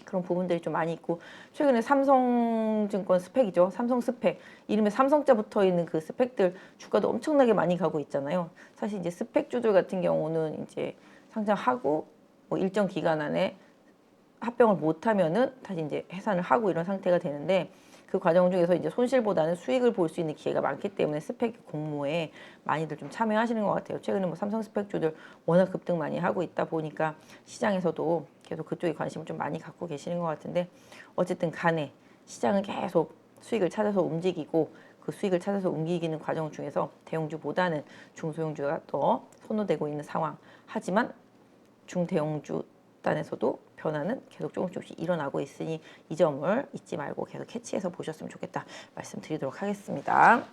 그런 부분들이 좀 많이 있고, 최근에 삼성증권 스펙이죠. 삼성 스펙. 이름에 삼성자 붙어 있는 그 스펙들 주가도 엄청나게 많이 가고 있잖아요. 사실 이제 스펙주들 같은 경우는 이제 상장하고 뭐 일정 기간 안에 합병을 못하면은 다시 이제 해산을 하고 이런 상태가 되는데, 그 과정 중에서 이제 손실보다는 수익을 볼 수 있는 기회가 많기 때문에 스펙 공모에 많이들 좀 참여하시는 것 같아요. 최근에 뭐 삼성 스펙주들 워낙 급등 많이 하고 있다 보니까 시장에서도 계속 그쪽에 관심을 좀 많이 갖고 계시는 것 같은데, 어쨌든 간에 시장은 계속 수익을 찾아서 움직이고, 그 수익을 찾아서 움직이는 과정 중에서 대형주보다는 중소형주가 더 선호되고 있는 상황. 하지만 중대형주 단에서도 변화는 계속 조금씩 일어나고 있으니 이 점을 잊지 말고 계속 캐치해서 보셨으면 좋겠다 말씀드리도록 하겠습니다.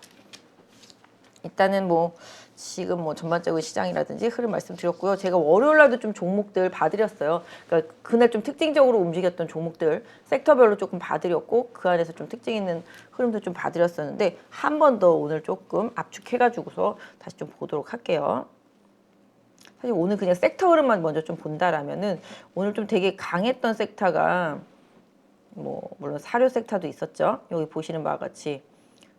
일단은 뭐 지금 뭐 전반적인 시장이라든지 흐름 말씀드렸고요. 제가 월요일 날도 좀 종목들 봐드렸어요. 그러니까 그날 좀 특징적으로 움직였던 종목들 섹터별로 조금 봐드렸고, 그 안에서 좀 특징 있는 흐름도 좀 봐드렸었는데, 한 번 더 오늘 조금 압축해가지고서 다시 좀 보도록 할게요. 사실 오늘 그냥 섹터 흐름만 먼저 좀 본다라면은 오늘 좀 되게 강했던 섹터가 뭐 물론 사료 섹터도 있었죠. 여기 보시는 바와 같이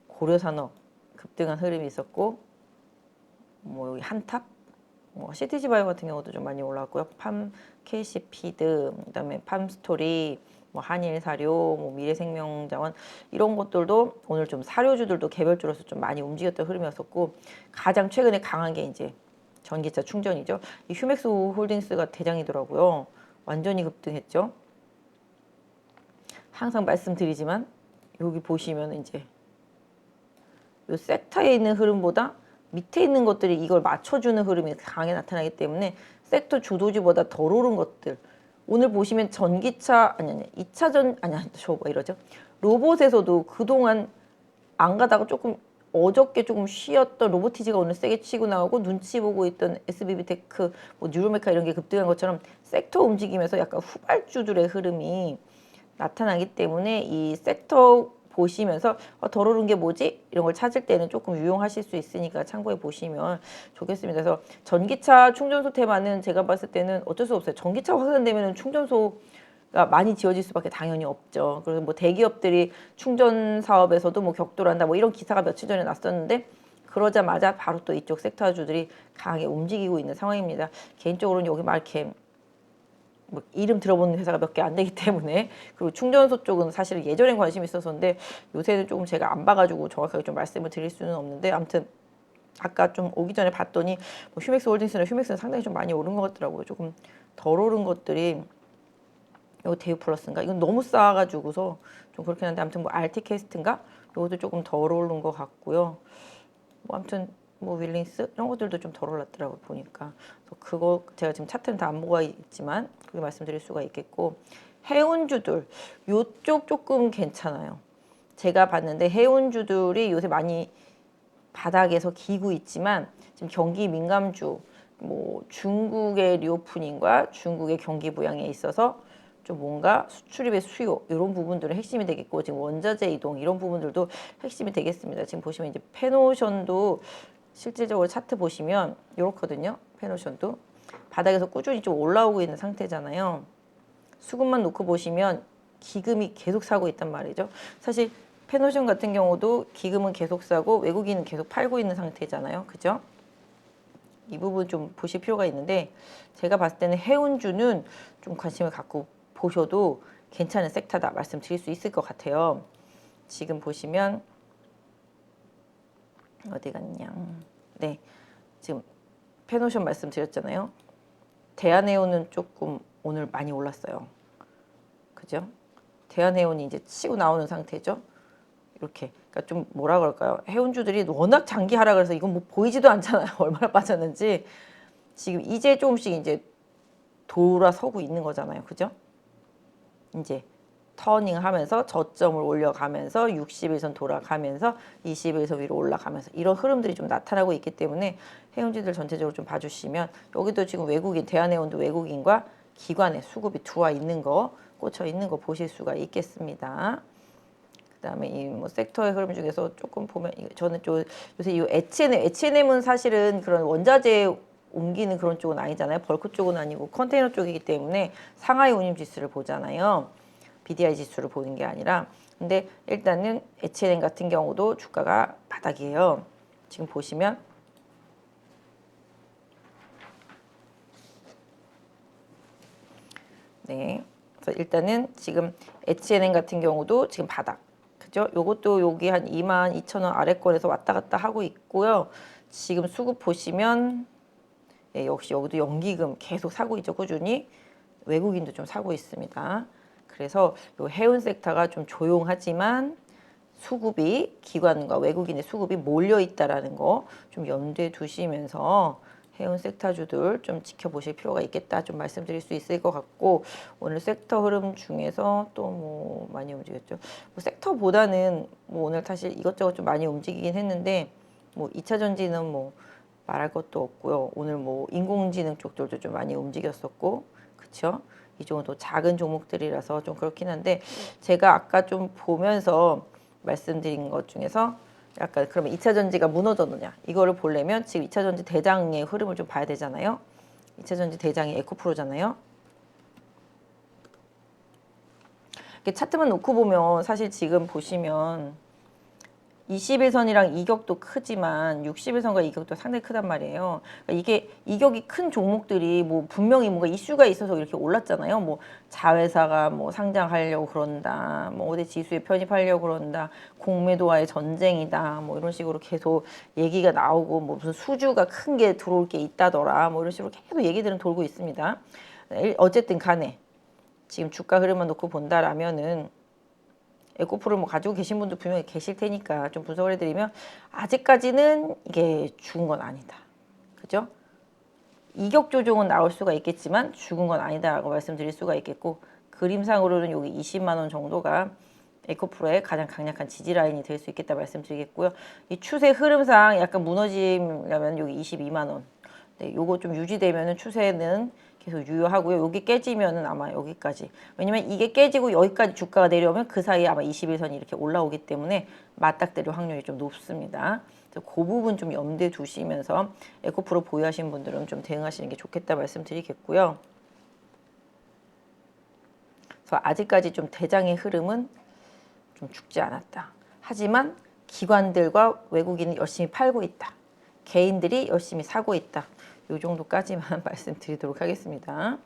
고려산업 급등한 흐름이 있었고, 뭐 여기 한탑, 뭐 CTG 바이오 같은 경우도 좀 많이 올라왔고요. 팜 KC피드, 그다음에 팜스토리, 뭐 한일사료, 뭐 미래생명자원 이런 것들도 오늘 좀 사료주들도 개별주로서 좀 많이 움직였던 흐름이었었고, 가장 최근에 강한 게 이제 전기차 충전이죠. 이 휴맥스 홀딩스가 대장이더라고요. 완전히 급등했죠. 항상 말씀드리지만 여기 보시면 이제 이 섹터에 있는 흐름보다 밑에 있는 것들이 이걸 맞춰주는 흐름이 강하게 나타나기 때문에 섹터 주도주보다 덜 오른 것들, 오늘 보시면 전기차 아니 2차전 저 뭐 이러죠. 로봇에서도 그동안 안 가다가 조금 어저께 조금 쉬었던 로보티지가 오늘 세게 치고 나오고, 눈치 보고 있던 SBB테크, 뭐 뉴로메카 이런 게 급등한 것처럼 섹터 움직이면서 약간 후발주들의 흐름이 나타나기 때문에 이 섹터 보시면서 덜 오른 게 뭐지? 이런 걸 찾을 때는 조금 유용하실 수 있으니까 참고해 보시면 좋겠습니다. 그래서 전기차 충전소 테마는 제가 봤을 때는 어쩔 수 없어요. 전기차 확산되면 충전소가 많이 지어질 수밖에 당연히 없죠. 그래서 뭐 대기업들이 충전 사업에서도 뭐 격돌한다 뭐 이런 기사가 며칠 전에 났었는데, 그러자마자 바로 또 이쪽 섹터주들이 강하게 움직이고 있는 상황입니다. 개인적으로는 여기 막 이렇게 뭐 이름 들어보는 회사가 몇 개 안 되기 때문에, 그리고 충전소 쪽은 사실 예전엔 관심이 있었었는데 요새는 조금 제가 안 봐가지고 정확하게 좀 말씀을 드릴 수는 없는데, 아무튼 아까 좀 오기 전에 봤더니 뭐 휴맥스 홀딩스나 휴맥스는 상당히 좀 많이 오른 것 같더라고요. 조금 덜 오른 것들이 이거 대유 플러스인가? 이건 너무 싸가지고서 좀 그렇긴 한데, 아무튼 뭐 RT캐스트인가? 이것도 조금 덜 오른 것 같고요. 뭐 아무튼 뭐 윌린스 이런 것들도 좀 덜 올랐더라고요 보니까. 그래서 그거 제가 지금 차트는 다 안 보고 있지만 그게 말씀드릴 수가 있겠고, 해운주들 요쪽 조금 괜찮아요. 제가 봤는데 해운주들이 요새 많이 바닥에서 기고 있지만, 지금 경기 민감주, 뭐 중국의 리오프닝과 중국의 경기 부양에 있어서 좀 뭔가 수출입의 수요 이런 부분들은 핵심이 되겠고, 지금 원자재 이동 이런 부분들도 핵심이 되겠습니다. 지금 보시면 이제 페노션도 실질적으로 차트 보시면 이렇거든요. 페노션도 바닥에서 꾸준히 좀 올라오고 있는 상태잖아요. 수급만 놓고 보시면 기금이 계속 사고 있단 말이죠. 사실 페노션 같은 경우도 기금은 계속 사고 외국인은 계속 팔고 있는 상태잖아요. 그죠? 이 부분 좀 보실 필요가 있는데, 제가 봤을 때는 해운주는 좀 관심을 갖고 보셔도 괜찮은 섹터다 말씀드릴 수 있을 것 같아요. 지금 보시면 어디 갔냐. 네, 지금 페노션 말씀드렸잖아요. 대한해운은 조금 오늘 많이 올랐어요. 그죠? 대한해운이 이제 치고 나오는 상태죠. 이렇게. 그러니까 좀 뭐라 그럴까요? 해운주들이 워낙 장기 하락을 해서 이건 뭐 보이지도 않잖아요. 얼마나 빠졌는지. 지금 이제 조금씩 이제 돌아서고 있는 거잖아요. 그죠? 이제 터닝 하면서 저점을 올려가면서 60일선 돌아가면서 20일선 위로 올라가면서 이런 흐름들이 좀 나타나고 있기 때문에 해운지들 전체적으로 좀 봐주시면, 여기도 지금 외국인, 대한해운도 외국인과 기관의 수급이 들어와 있는 거, 꽂혀 있는 거 보실 수가 있겠습니다. 그다음에 이 뭐 섹터의 흐름 중에서 조금 보면, 저는 좀 요새 이 H&M은 사실은 그런 원자재 옮기는 그런 쪽은 아니잖아요. 벌크 쪽은 아니고 컨테이너 쪽이기 때문에 상하이 운임 지수를 보잖아요. BDI 지수를 보는 게 아니라. 근데 일단은 H&M 같은 경우도 주가가 바닥이에요. 지금 보시면 네. 그래서 일단은 지금 H&M 같은 경우도 지금 바닥. 그죠? 요것도 여기 한 22,000원 아래권에서 왔다 갔다 하고 있고요. 지금 수급 보시면 예, 역시 여기도 연기금 계속 사고 있죠. 꾸준히. 외국인도 좀 사고 있습니다. 그래서 요 해운 섹터가 좀 조용하지만 수급이, 기관과 외국인의 수급이 몰려 있다라는 거 좀 염두에 두시면서 해운 섹터주들 좀 지켜보실 필요가 있겠다 좀 말씀드릴 수 있을 것 같고, 오늘 섹터 흐름 중에서 또 뭐 많이 움직였죠. 뭐 섹터보다는 뭐 오늘 사실 이것저것 좀 많이 움직이긴 했는데, 뭐 2차 전지는 뭐 말할 것도 없고요. 오늘 뭐 인공지능 쪽들도 좀 많이 움직였었고, 그쵸? 이 정도 작은 종목들이라서 좀 그렇긴 한데, 제가 아까 좀 보면서 말씀드린 것 중에서 약간 그러면 2차 전지가 무너졌느냐 이거를 보려면 지금 2차 전지 대장의 흐름을 좀 봐야 되잖아요. 2차 전지 대장이 에코프로잖아요. 이렇게 차트만 놓고 보면 사실 지금 보시면 21선이랑 이격도 크지만 61선과 이격도 상당히 크단 말이에요. 그러니까 이게 이격이 큰 종목들이 뭐 분명히 뭔가 이슈가 있어서 이렇게 올랐잖아요. 뭐 자회사가 뭐 상장하려고 그런다, 뭐 어디 지수에 편입하려고 그런다, 공매도와의 전쟁이다, 뭐 이런 식으로 계속 얘기가 나오고, 뭐 무슨 수주가 큰 게 들어올 게 있다더라, 뭐 이런 식으로 계속 얘기들은 돌고 있습니다. 어쨌든 간에 지금 주가 흐름만 놓고 본다라면은 에코프를 뭐 가지고 계신 분도 분명히 계실 테니까 좀 분석을 해드리면, 아직까지는 이게 죽은 건 아니다. 그죠? 이격 조정은 나올 수가 있겠지만 죽은 건 아니다라고 말씀드릴 수가 있겠고, 그림상으로는 여기 20만 원 정도가 에코프로의 가장 강력한 지지 라인이 될 수 있겠다 말씀드리겠고요. 이 추세 흐름상 약간 무너짐이라면 여기 22만 원. 네, 요거 좀 유지되면은 추세는 계속 유효하고요. 여기 깨지면은 아마 여기까지. 왜냐면 이게 깨지고 여기까지 주가가 내려오면 그 사이에 아마 21선이 이렇게 올라오기 때문에 맞닥뜨릴 확률이 좀 높습니다. 그래서 그 부분 좀 염두에 두시면서 에코프로 보유하신 분들은 좀 대응하시는 게 좋겠다 말씀드리겠고요. 그래서 아직까지 좀 대장의 흐름은 좀 죽지 않았다. 하지만 기관들과 외국인이 열심히 팔고 있다. 개인들이 열심히 사고 있다. 요 정도까지만 말씀드리도록 하겠습니다.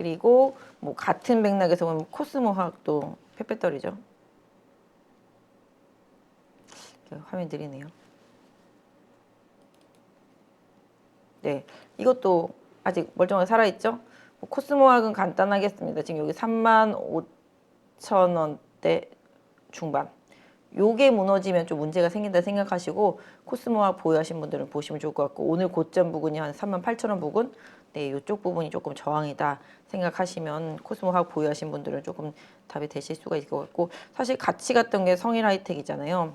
그리고 뭐 같은 맥락에서 보면 코스모 화학도 페페떨이죠. 화면 느리네요. 네, 이것도 아직 멀쩡하게 살아있죠. 뭐 코스모 화학은 간단하겠습니다. 지금 여기 35,000원대 중반. 요게 무너지면 좀 문제가 생긴다 생각하시고 코스모화 보유하신 분들은 보시면 좋을 것 같고, 오늘 고점 부근이 한 38,000원 부근, 네, 이쪽 부분이 조금 저항이다 생각하시면 코스모화 보유하신 분들은 조금 답이 되실 수가 있을 것 같고, 사실 같이 갔던 게 성일하이텍이잖아요.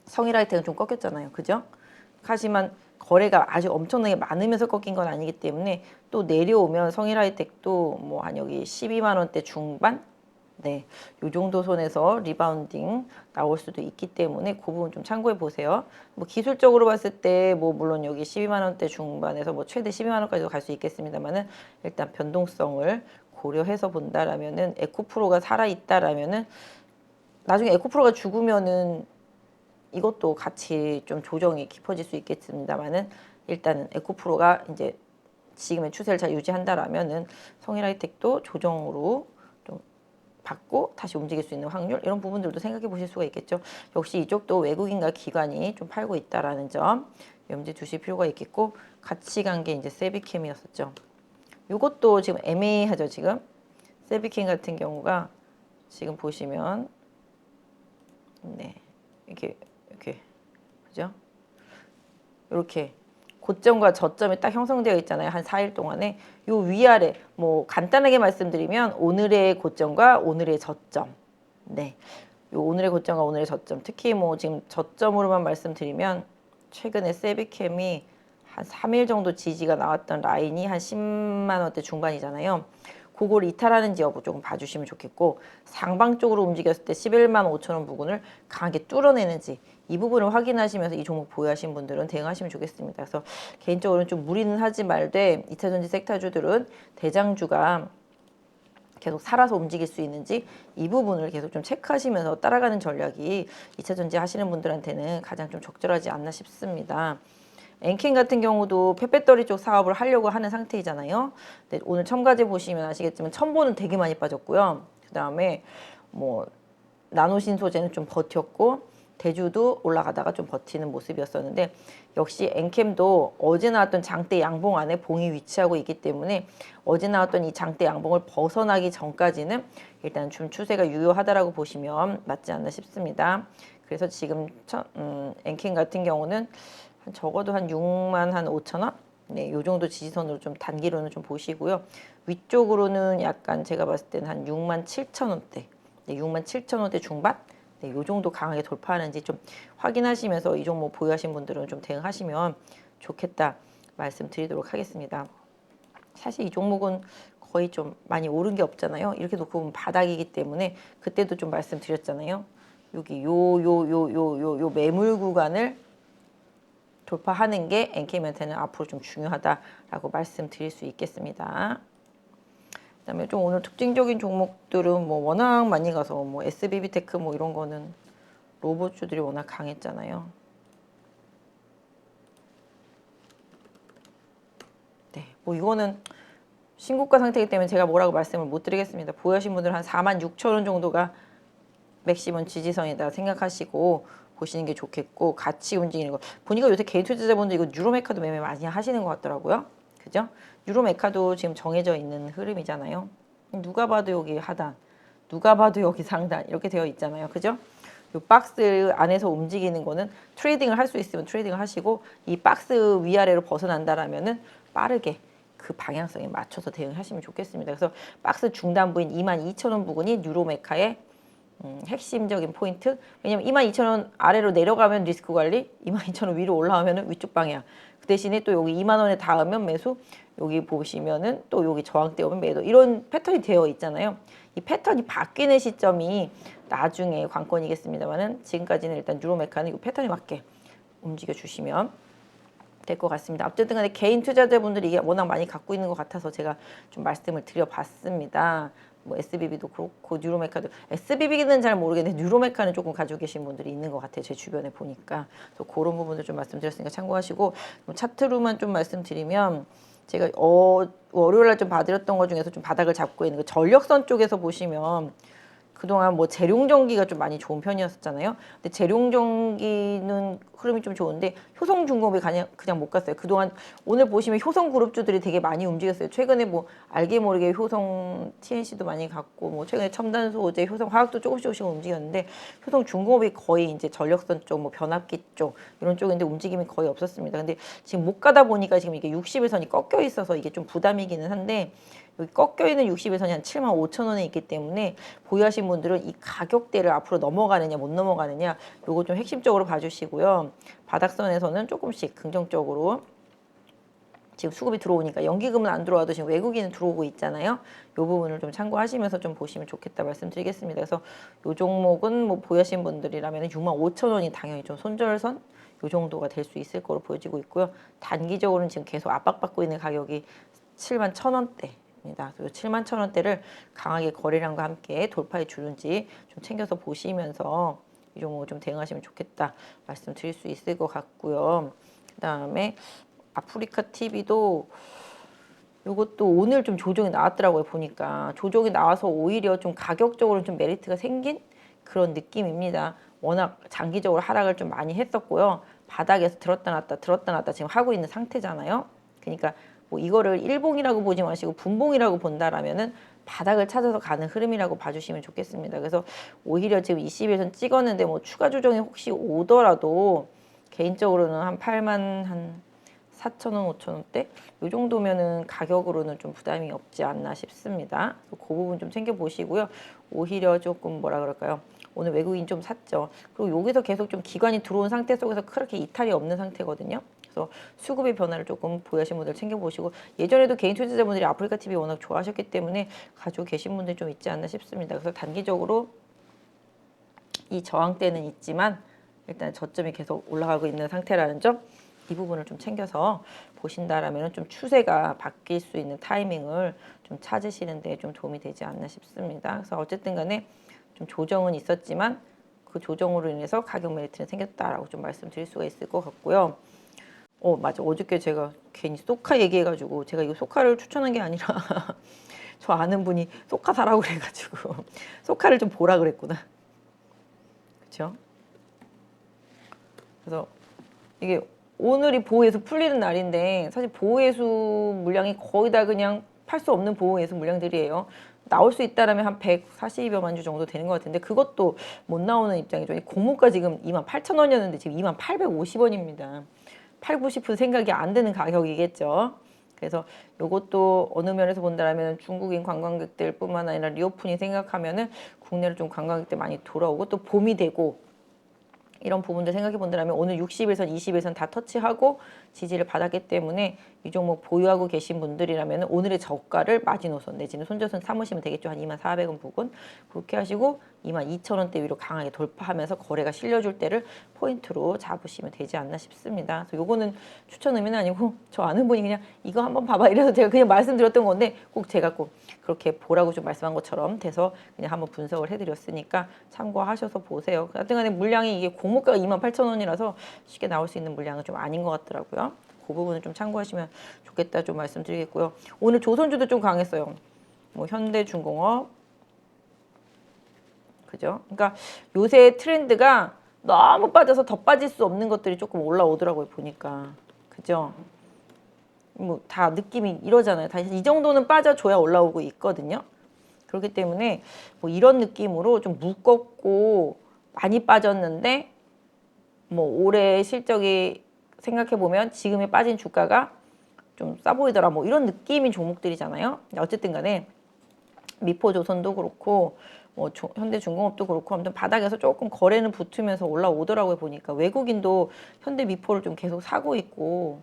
성일하이텍은 좀 꺾였잖아요, 그죠? 하지만 거래가 아주 엄청나게 많으면서 꺾인 건 아니기 때문에 또 내려오면 성일하이텍도 뭐 한 여기 12만 원대 중반, 네, 요 정도 선에서 리바운딩 나올 수도 있기 때문에 그 부분 좀 참고해 보세요. 뭐 기술적으로 봤을 때 뭐 물론 여기 12만 원대 중반에서 뭐 최대 12만 원까지도 갈 수 있겠습니다만은, 일단 변동성을 고려해서 본다라면은 에코프로가 살아 있다라면은 나중에 에코프로가 죽으면은 이것도 같이 좀 조정이 깊어질 수 있겠습니다만은, 일단은 에코프로가 이제 지금의 추세를 잘 유지한다라면은 성일하이텍도 조정으로 좀 받고 다시 움직일 수 있는 확률, 이런 부분들도 생각해 보실 수가 있겠죠. 역시 이쪽도 외국인과 기관이 좀 팔고 있다라는 점 염두에 두실 필요가 있겠고, 같이 간 게 이제 세비캠이었었죠. 이것도 지금 애매하죠. 지금 세비캠 같은 경우가 지금 보시면 네, 이렇게 그죠? 이렇게 고점과 저점이 딱 형성되어 있잖아요. 한 4일 동안에 요 위아래, 뭐 간단하게 말씀드리면 오늘의 고점과 오늘의 저점, 네, 요 오늘의 고점과 오늘의 저점, 특히 뭐 지금 저점으로만 말씀드리면 최근에 세비캠이 한 3일 정도 지지가 나왔던 라인이 한 10만 원대 중반이잖아요. 그걸 이탈하는지 여부 조금 봐주시면 좋겠고, 상방적으로 움직였을 때 11만 5천 원 부근을 강하게 뚫어내는지 이 부분을 확인하시면서 이 종목 보유하신 분들은 대응하시면 좋겠습니다. 그래서 개인적으로는 좀 무리는 하지 말되 2차전지 섹터주들은 대장주가 계속 살아서 움직일 수 있는지 이 부분을 계속 좀 체크하시면서 따라가는 전략이 2차전지 하시는 분들한테는 가장 좀 적절하지 않나 싶습니다. 엔캠 같은 경우도 펫배터리 쪽 사업을 하려고 하는 상태이잖아요. 근데 오늘 첨가제 보시면 아시겠지만 첨보는 되게 많이 빠졌고요. 그 다음에 뭐 나노신소재는 좀 버텼고, 대주도 올라가다가 좀 버티는 모습이었었는데, 역시 엔캠도 어제 나왔던 장대 양봉 안에 봉이 위치하고 있기 때문에 어제 나왔던 이 장대 양봉을 벗어나기 전까지는 일단 좀 추세가 유효하다라고 보시면 맞지 않나 싶습니다. 그래서 지금 엔캠 같은 경우는 적어도 한 6만 한 5천 원? 네, 요 정도 지지선으로 좀 단기로는 좀 보시고요. 위쪽으로는 약간 제가 봤을 때는 한 6만 7천 원대, 네, 6만 7천 원대 중반? 네, 요 정도 강하게 돌파하는지 좀 확인하시면서 이 종목 보유하신 분들은 좀 대응하시면 좋겠다 말씀드리도록 하겠습니다. 사실 이 종목은 거의 좀 많이 오른 게 없잖아요. 이렇게 놓고 보면 바닥이기 때문에 그때도 좀 말씀드렸잖아요. 여기 요 매물 구간을 돌파하는 게 엔케이한테는 앞으로 좀 중요하다라고 말씀드릴 수 있겠습니다. 그다음에 좀 오늘 특징적인 종목들은 뭐 워낙 많이 가서 뭐 SBB테크 뭐 이런 거는 로봇주들이 워낙 강했잖아요. 네, 뭐 이거는 신고가 상태이기 때문에 제가 뭐라고 말씀을 못 드리겠습니다. 보유하신 분들은 한 46,000원 정도가 맥시멈 지지선이다 생각하시고 보시는 게 좋겠고, 같이 움직이는 거 보니까 요새 개인 투자자분들 이거 뉴로메카도 매매 많이 하시는 것 같더라고요. 그죠? 뉴로메카도 지금 정해져 있는 흐름이잖아요. 누가 봐도 여기 하단, 누가 봐도 여기 상단 이렇게 되어 있잖아요. 그죠? 이 박스 안에서 움직이는 거는 트레이딩을 할 수 있으면 트레이딩을 하시고, 이 박스 위아래로 벗어난다라면은 빠르게 그 방향성에 맞춰서 대응하시면 좋겠습니다. 그래서 박스 중단부인 22,000원 부근이 뉴로메카의 핵심적인 포인트. 왜냐면 22,000원 아래로 내려가면 리스크 관리, 22,000원 위로 올라오면 위쪽 방향. 그 대신에 또 여기 2만 원에 닿으면 매수, 여기 보시면은 또 여기 저항대 오면 매도, 이런 패턴이 되어 있잖아요. 이 패턴이 바뀌는 시점이 나중에 관건이겠습니다만은, 지금까지는 일단 뉴로메카는 이 패턴에 맞게 움직여 주시면 될 것 같습니다. 어쨌든 간에 개인 투자자분들이 이게 워낙 많이 갖고 있는 것 같아서 제가 좀 말씀을 드려봤습니다. 뭐 SBB도 그렇고 뉴로메카도, SBB는 잘 모르겠는데 뉴로메카는 조금 가지고 계신 분들이 있는 것 같아요. 제 주변에 보니까. 그래서 그런 부분들 좀 말씀드렸으니까 참고하시고, 차트로만 좀 말씀드리면, 제가 월요일 날 좀 봐드렸던 것 중에서 좀 바닥을 잡고 있는 그 전력선 쪽에서 보시면 그동안 뭐 재룡전기가 좀 많이 좋은 편이었잖아요. 근데 재룡전기는 흐름이 좀 좋은데 효성중공업이 그냥 못 갔어요. 그동안 오늘 보시면 효성그룹주들이 되게 많이 움직였어요. 최근에 뭐 알게 모르게 효성 TNC도 많이 갔고 뭐 최근에 첨단소재, 효성화학도 조금씩 움직였는데 효성중공업이 거의 이제 전력선 쪽, 뭐 변압기 쪽 이런 쪽인데 움직임이 거의 없었습니다. 근데 지금 못 가다 보니까 지금 이게 60일선이 꺾여 있어서 이게 좀 부담이기는 한데 여기 꺾여 있는 60일선이 한 75,000원에 있기 때문에 보유하신 분들은 이 가격대를 앞으로 넘어가느냐 못 넘어가느냐 요거 좀 핵심적으로 봐주시고요. 바닥선에서는 조금씩 긍정적으로 지금 수급이 들어오니까 연기금은 안 들어와도 지금 외국인은 들어오고 있잖아요. 요 부분을 좀 참고하시면서 좀 보시면 좋겠다 말씀드리겠습니다. 그래서 요 종목은 뭐 보유하신 분들이라면 65,000원이 당연히 좀 손절선 요 정도가 될 수 있을 거로 보여지고 있고요. 단기적으로는 지금 계속 압박받고 있는 가격이 71,000원대. 71,000원대를 강하게 거래량과 함께 돌파해 주는지 좀 챙겨서 보시면서 이 종목 좀 대응하시면 좋겠다 말씀드릴 수 있을 것 같고요. 그다음에 아프리카 TV도 이것도 오늘 좀 조정이 나왔더라고요. 보니까 조정이 나와서 오히려 좀 가격적으로 좀 메리트가 생긴 그런 느낌입니다. 워낙 장기적으로 하락을 좀 많이 했었고요. 바닥에서 들었다 놨다 지금 하고 있는 상태잖아요. 그러니까 뭐 이거를 일봉이라고 보지 마시고 분봉이라고 본다라면은 바닥을 찾아서 가는 흐름이라고 봐주시면 좋겠습니다. 그래서 오히려 지금 20일선 찍었는데 뭐 추가 조정이 혹시 오더라도 개인적으로는 한 8만 한 4,000원, 5,000원대 이 정도면은 가격으로는 좀 부담이 없지 않나 싶습니다. 그 부분 좀 챙겨보시고요. 오히려 조금 뭐라 그럴까요? 오늘 외국인 좀 샀죠. 그리고 여기서 계속 좀 기관이 들어온 상태 속에서 그렇게 이탈이 없는 상태거든요. 그래서 수급의 변화를 조금 보유하신 분들 챙겨보시고 예전에도 개인 투자자분들이 아프리카 TV 워낙 좋아하셨기 때문에 가지고 계신 분들 좀 있지 않나 싶습니다. 그래서 단기적으로 이 저항대는 있지만 일단 저점이 계속 올라가고 있는 상태라는 점 이 부분을 좀 챙겨서 보신다라면 좀 추세가 바뀔 수 있는 타이밍을 좀 찾으시는 데 좀 도움이 되지 않나 싶습니다. 그래서 어쨌든 간에 좀 조정은 있었지만 그 조정으로 인해서 가격 메리트는 생겼다라고 좀 말씀드릴 수가 있을 것 같고요. 맞아. 어저께 제가 괜히 소카 얘기해가지고 제가 이 소카를 추천한 게 아니라 저 아는 분이 소카 사라고 그래가지고 소카를 좀 보라 그랬구나. 그렇죠? 그래서 이게 오늘이 보호예수 풀리는 날인데 사실 보호예수 물량이 거의 다 그냥 팔 수 없는 보호예수 물량들이에요. 나올 수 있다라면 한 140여만 주 정도 되는 것 같은데 그것도 못 나오는 입장이죠. 고무가 지금 28,000원이었는데 지금 28,850원입니다. 팔고 싶은 생각이 안 드는 가격이겠죠. 그래서 이것도 어느 면에서 본다면 중국인 관광객들 뿐만 아니라 리오프닝 생각하면은 국내로 좀 관광객들 많이 돌아오고 또 봄이 되고 이런 부분들 생각해 본다면 오늘 60일선, 20일선 다 터치하고 지지를 받았기 때문에 이 종목 보유하고 계신 분들이라면 오늘의 저가를 마지노선 내지는 손절선 삼으시면 되겠죠. 한 24,400원 부근 그렇게 하시고 22,000원대 위로 강하게 돌파하면서 거래가 실려줄 때를 포인트로 잡으시면 되지 않나 싶습니다. 그래서 요거는 추천 의미는 아니고 저 아는 분이 그냥 이거 한번 봐봐 이래서 제가 그냥 말씀드렸던 건데 꼭 제가 꼭 그렇게 보라고 좀 말씀한 것처럼 돼서 그냥 한번 분석을 해드렸으니까 참고하셔서 보세요. 하여튼 간에 물량이 이게 공모가가 28,000원이라서 쉽게 나올 수 있는 물량은 좀 아닌 것 같더라고요. 그 부분을 좀 참고하시면 좋겠다 좀 말씀드리겠고요. 오늘 조선주도 좀 강했어요. 뭐 현대중공업 그죠? 그러니까 요새 트렌드가 너무 빠져서 더 빠질 수 없는 것들이 조금 올라오더라고요 보니까 그죠? 뭐 다 느낌이 이러잖아요. 다시 이 정도는 빠져줘야 올라오고 있거든요. 그렇기 때문에 뭐 이런 느낌으로 좀 무겁고 많이 빠졌는데 뭐 올해 실적이 생각해 보면 지금에 빠진 주가가 좀 싸 보이더라 뭐 이런 느낌인 종목들이잖아요. 어쨌든 간에 미포조선도 그렇고 뭐 현대중공업도 그렇고 아무튼 바닥에서 조금 거래는 붙으면서 올라오더라고요 보니까 외국인도 현대미포를 좀 계속 사고 있고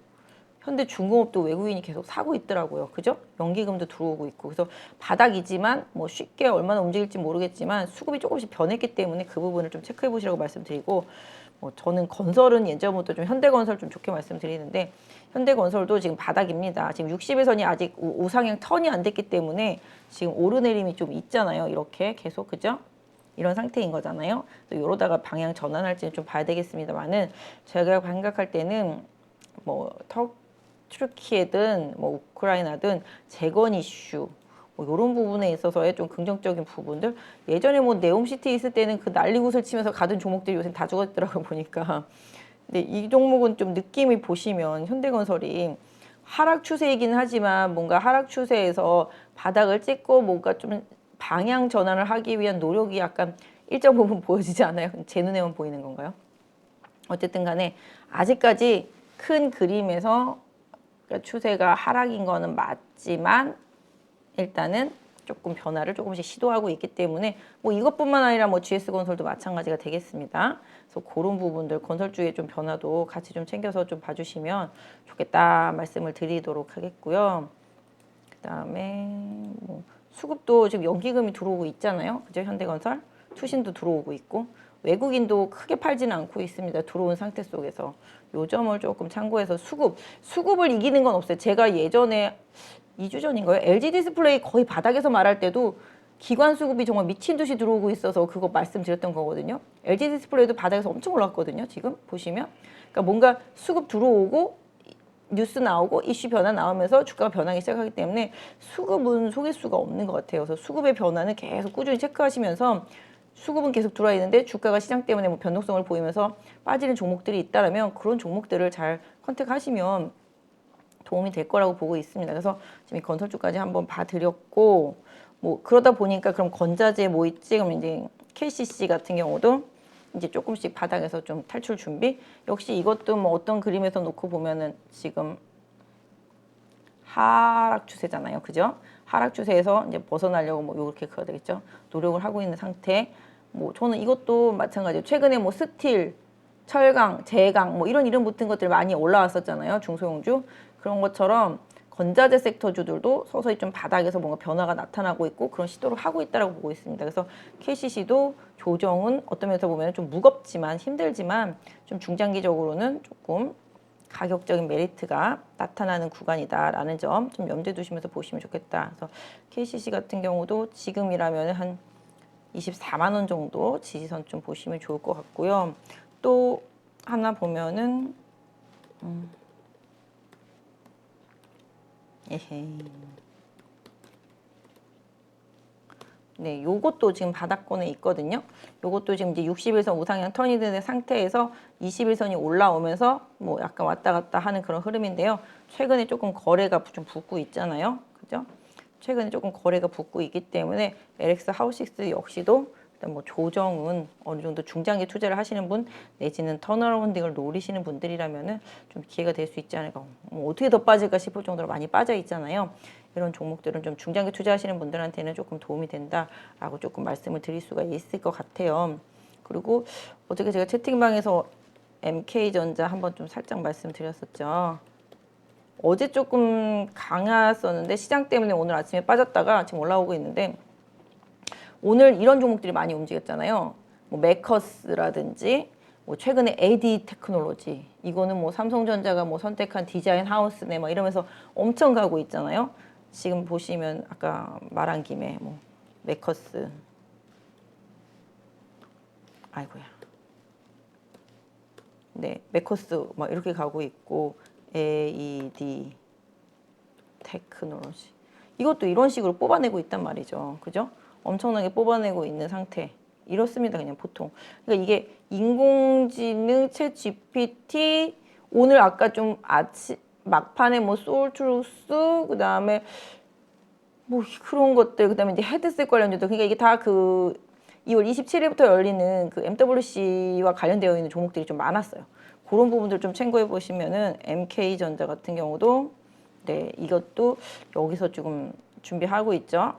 현대중공업도 외국인이 계속 사고 있더라고요. 그죠? 연기금도 들어오고 있고. 그래서 바닥이지만 뭐 쉽게 얼마나 움직일지 모르겠지만 수급이 조금씩 변했기 때문에 그 부분을 좀 체크해 보시라고 말씀드리고 뭐 저는 건설은 예전부터 좀 현대건설 좀 좋게 말씀드리는데 현대건설도 지금 바닥입니다. 지금 60일선이 아직 우상향 턴이 안 됐기 때문에 지금 오르내림이 좀 있잖아요. 이렇게 계속 그죠? 이런 상태인 거잖아요. 또 이러다가 방향 전환할지는 좀 봐야 되겠습니다만은 제가 생각할 때는 뭐 튀르키예든 뭐 우크라이나든 재건 이슈 뭐 이런 부분에 있어서의 좀 긍정적인 부분들 예전에 뭐 네옴시티 있을 때는 그 난리굿을 치면서 가던 종목들이 요새 다 죽었더라고 보니까 근데 이 종목은 좀 느낌이 보시면 현대건설이 하락 추세이긴 하지만 뭔가 하락 추세에서 바닥을 찍고 뭔가 좀 방향 전환을 하기 위한 노력이 약간 일정 부분 보여지지 않아요? 제 눈에만 보이는 건가요? 어쨌든 간에 아직까지 큰 그림에서 추세가 하락인 거는 맞지만 일단은 조금 변화를 조금씩 시도하고 있기 때문에 뭐 이것뿐만 아니라 뭐 GS건설도 마찬가지가 되겠습니다. 그래서 그런 부분들 건설주의 좀 변화도 같이 좀 챙겨서 좀 봐주시면 좋겠다 말씀을 드리도록 하겠고요. 그다음에 뭐 수급도 지금 연기금이 들어오고 있잖아요. 그죠? 현대건설 투신도 들어오고 있고 외국인도 크게 팔지는 않고 있습니다. 들어온 상태 속에서 요 점을 조금 참고해서 수급을 이기는 건 없어요. 제가 예전에 2주 전인가요? LG 디스플레이 거의 바닥에서 말할 때도 기관 수급이 정말 미친 듯이 들어오고 있어서 그거 말씀드렸던 거거든요. LG 디스플레이도 바닥에서 엄청 올랐거든요. 지금 보시면. 그러니까 뭔가 수급 들어오고 뉴스 나오고 이슈 변화 나오면서 주가가 변하기 시작하기 때문에 수급은 속일 수가 없는 것 같아요. 그래서 수급의 변화는 계속 꾸준히 체크하시면서 수급은 계속 들어와 있는데 주가가 시장 때문에 뭐 변동성을 보이면서 빠지는 종목들이 있다라면 그런 종목들을 잘 컨택하시면 도움이 될 거라고 보고 있습니다. 그래서 지금 건설주까지 한번 봐드렸고 뭐 그러다 보니까 그럼 건자재 뭐 있지? 그럼 이제 KCC 같은 경우도 이제 조금씩 바닥에서 좀 탈출 준비. 역시 이것도 뭐 어떤 그림에서 놓고 보면은 지금 하락 추세잖아요. 그죠? 하락 추세에서 이제 벗어나려고 뭐 이렇게 그어야 되겠죠. 노력을 하고 있는 상태. 뭐 저는 이것도 마찬가지예요. 최근에 뭐 스틸, 철강, 제강 뭐 이런 이름 붙은 것들 많이 올라왔었잖아요. 중소형주. 그런 것처럼 건자재 섹터주들도 서서히 좀 바닥에서 뭔가 변화가 나타나고 있고 그런 시도를 하고 있다고 보고 있습니다. 그래서 KCC도 조정은 어떤 면에서 보면 좀 무겁지만 힘들지만 좀 중장기적으로는 조금 가격적인 메리트가 나타나는 구간이다라는 점 좀 염두에 두시면서 보시면 좋겠다. 그래서 KCC 같은 경우도 지금이라면 한 24만 원 정도 지지선 좀 보시면 좋을 것 같고요. 또 하나 보면은 네, 요것도 지금 바닥권에 있거든요. 요것도 지금 이제 60일선 우상향 턴이 되는 상태에서 21선이 올라오면서 뭐 약간 왔다 갔다 하는 그런 흐름인데요. 최근에 조금 거래가 좀 붙고 있잖아요. 그죠? 최근에 조금 거래가 붙고 있기 때문에 LX 하우식스 역시도 일단 뭐 조정은 어느 정도 중장기 투자를 하시는 분 내지는 턴어라운딩을 노리시는 분들이라면은 좀 기회가 될 수 있지 않을까. 뭐 어떻게 더 빠질까 싶을 정도로 많이 빠져 있잖아요. 이런 종목들은 좀 중장기 투자하시는 분들한테는 조금 도움이 된다라고 조금 말씀을 드릴 수가 있을 것 같아요. 그리고 어저께 제가 채팅방에서 MK전자 한번 좀 살짝 말씀드렸었죠. 어제 조금 강했었는데 시장 때문에 오늘 아침에 빠졌다가 지금 올라오고 있는데 오늘 이런 종목들이 많이 움직였잖아요. 뭐 메커스라든지 뭐 최근에 AD 테크놀로지 이거는 뭐 삼성전자가 뭐 선택한 디자인 하우스네 뭐 이러면서 엄청 가고 있잖아요. 지금 보시면 아까 말한 김에 뭐 메커스 아이고야 네 메커스 막 이렇게 가고 있고 AED 테크놀로지 이것도 이런 식으로 뽑아내고 있단 말이죠. 그죠? 엄청나게 뽑아내고 있는 상태. 이렇습니다. 그냥 보통. 그러니까 이게 인공지능 챗 GPT 오늘 아까 좀 아침 막판에 뭐 소울트루스 그다음에 뭐 그런 것들 그다음에 이제 헤드셋 관련주도 그러니까 이게 다 그 2월 27일부터 열리는 그 MWC와 관련되어 있는 종목들이 좀 많았어요. 그런 부분들 좀 참고해 보시면은 MK전자 같은 경우도 네, 이것도 여기서 지금 준비하고 있죠.